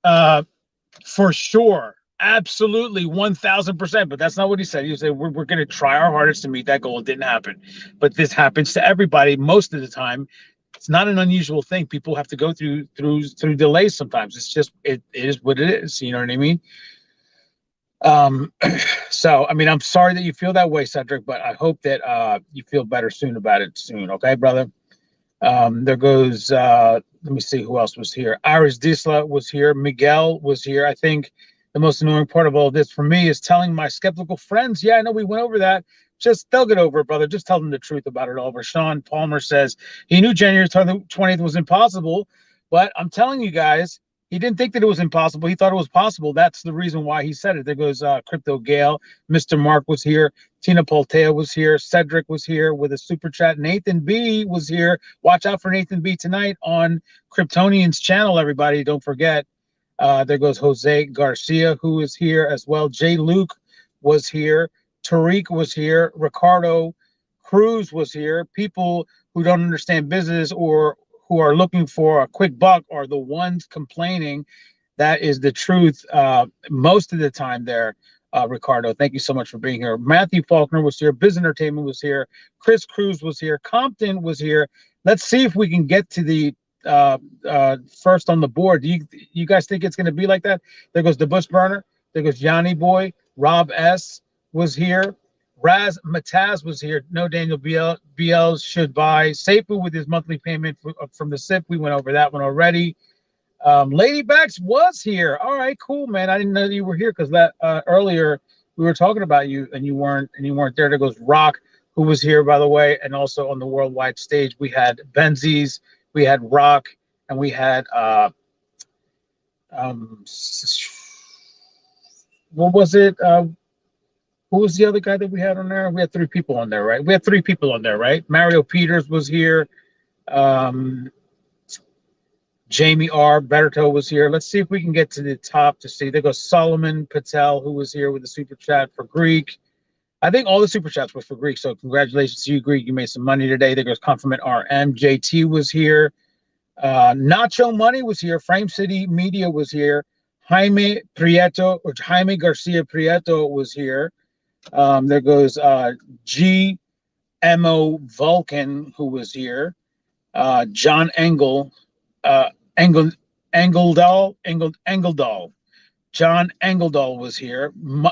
for sure. Absolutely, 1,000%. But that's not what he said. He said, we're going to try our hardest to meet that goal. It didn't happen. But this happens to everybody most of the time. It's not an unusual thing. People have to go through delays sometimes. It's just, it is what it is. You know what I mean? So, I mean, I'm sorry that you feel that way, Cedric, but I hope that you feel better soon about it soon. Okay, brother? There goes, let me see who else was here. Iris Disla was here. Miguel was here. I think the most annoying part of all this for me is telling my skeptical friends, yeah, I know we went over that. Just they'll get over it, brother. Just tell them the truth about it all. Rashawn Palmer says he knew January 20th was impossible, but I'm telling you guys, He didn't think that it was impossible. He thought it was possible. That's the reason why he said it. There goes Crypto Gale. Mr. Mark was here. Tina Poltea was here. Cedric was here with a super chat. Nathan B was here. Watch out for Nathan B tonight on Kryptonian's channel, everybody. Don't forget. There goes Jose Garcia, who is here as well. Jay Luke was here. Tariq was here. Ricardo Cruz was here. People who don't understand business or who are looking for a quick buck are the ones complaining. That is the truth most of the time there, Ricardo. Thank you so much for being here. Matthew Faulkner was here. Biz Entertainment was here. Chris Cruz was here. Compton was here. Let's see if we can get to the first on the board. Do you guys think it's going to be like that? There goes the Bush Burner. There goes Johnny Boy. Rob S. was here. Raz Mataz was here. No Daniel BL should buy. Safuu with his monthly payment from the SIP. We went over that one already. Lady Bax was here. All right, cool, man. I didn't know that you were here because that earlier we were talking about you and you weren't there. There goes Rock, who was here, by the way, and also on the worldwide stage we had Benzies, we had Rock, and we had what was it? Who was the other guy that we had on there? We had 3 people on there, right? We had 3 people on there, right? Mario Peters was here. Jamie R. Berto was here. Let's see if we can get to the top to see. There goes Solomon Patel, who was here with the super chat for Greek. I think all the super chats were for Greek, so congratulations to you, Greek. You made some money today. There goes Compliment RM. JT was here. Nacho Money was here. Frame City Media was here. Jaime Garcia Prieto was here. There goes GMO Vulcan, who was here. John Engeldahl. John Engeldahl was here.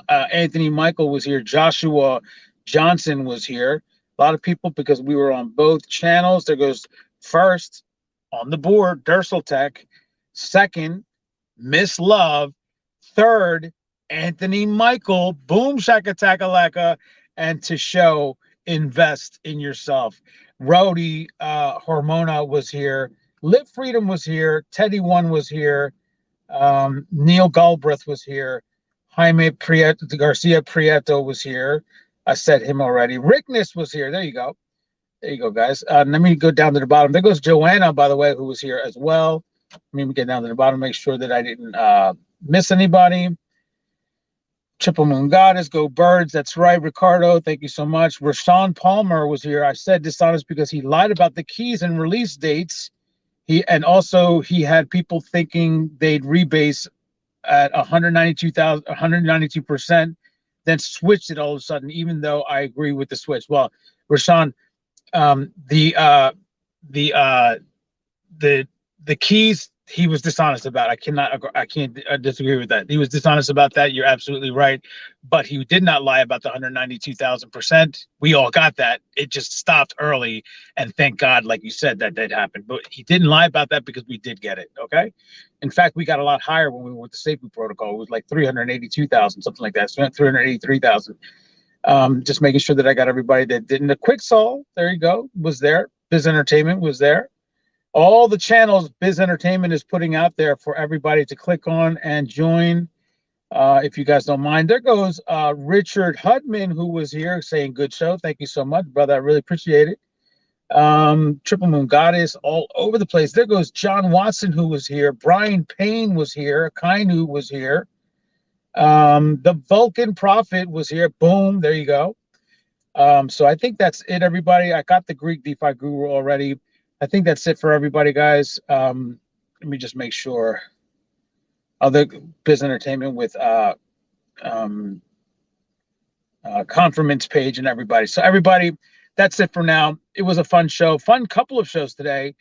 Anthony Michael was here. Joshua Johnson was here. A lot of people because we were on both channels. There goes first on the board, Dursel Tech. Second, Miss Love. Third, Anthony Michael, boom shaka takalaka, and to show invest in yourself. Rody Hormona was here. Live Freedom was here. Teddy One was here. Neil Galbraith was here. Jaime Garcia Prieto was here. I said him already. Rickness was here. There you go. There you go, guys. Let me go down to the bottom. There goes Joanna, by the way, who was here as well. Let me get down to the bottom, make sure that I didn't miss anybody. Triple Moon Goddess, go Birds. That's right, Ricardo. Thank you so much. Rashawn Palmer was here. I said dishonest because he lied about the keys and release dates. He had people thinking they'd rebase at 192%, then switched it all of a sudden, even though I agree with the switch. Well, Rashawn, the keys he was dishonest about. I can't disagree with that. He was dishonest about that. You're absolutely right. But he did not lie about the 192,000%. We all got that. It just stopped early. And thank God, like you said, that did happen. But he didn't lie about that because we did get it. Okay. In fact, we got a lot higher when we went with the safuu protocol. It was like 382,000, something like that. So 383,000. Just making sure that I got everybody that didn't. The Quick Sol, there you go, was there. Biz Entertainment was there. All the channels Biz Entertainment is putting out there for everybody to click on and join, if you guys don't mind. There goes Richard Hudman, who was here saying good show. Thank you so much, brother. I really appreciate it. Triple Moon Goddess, all over the place. There goes John Watson, who was here. Brian Payne was here. Kainu was here. The Vulcan Prophet was here. Boom, there you go. So I think that's it, everybody. I got the Greek DeFi Guru already. I think that's it for everybody, guys. Let me just make sure. Other Biz Entertainment with Confirmance page and everybody. So everybody, that's it for now. It was a fun show. Fun couple of shows today.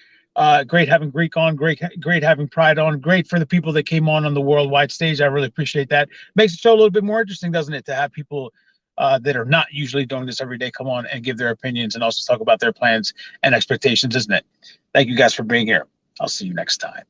Great having Greek on. Great having Pride on. Great for the people that came on the worldwide stage. I really appreciate that. Makes the show a little bit more interesting, doesn't it, to have people that are not usually doing this every day come on and give their opinions and also talk about their plans and expectations, isn't it? Thank you guys for being here. I'll see you next time.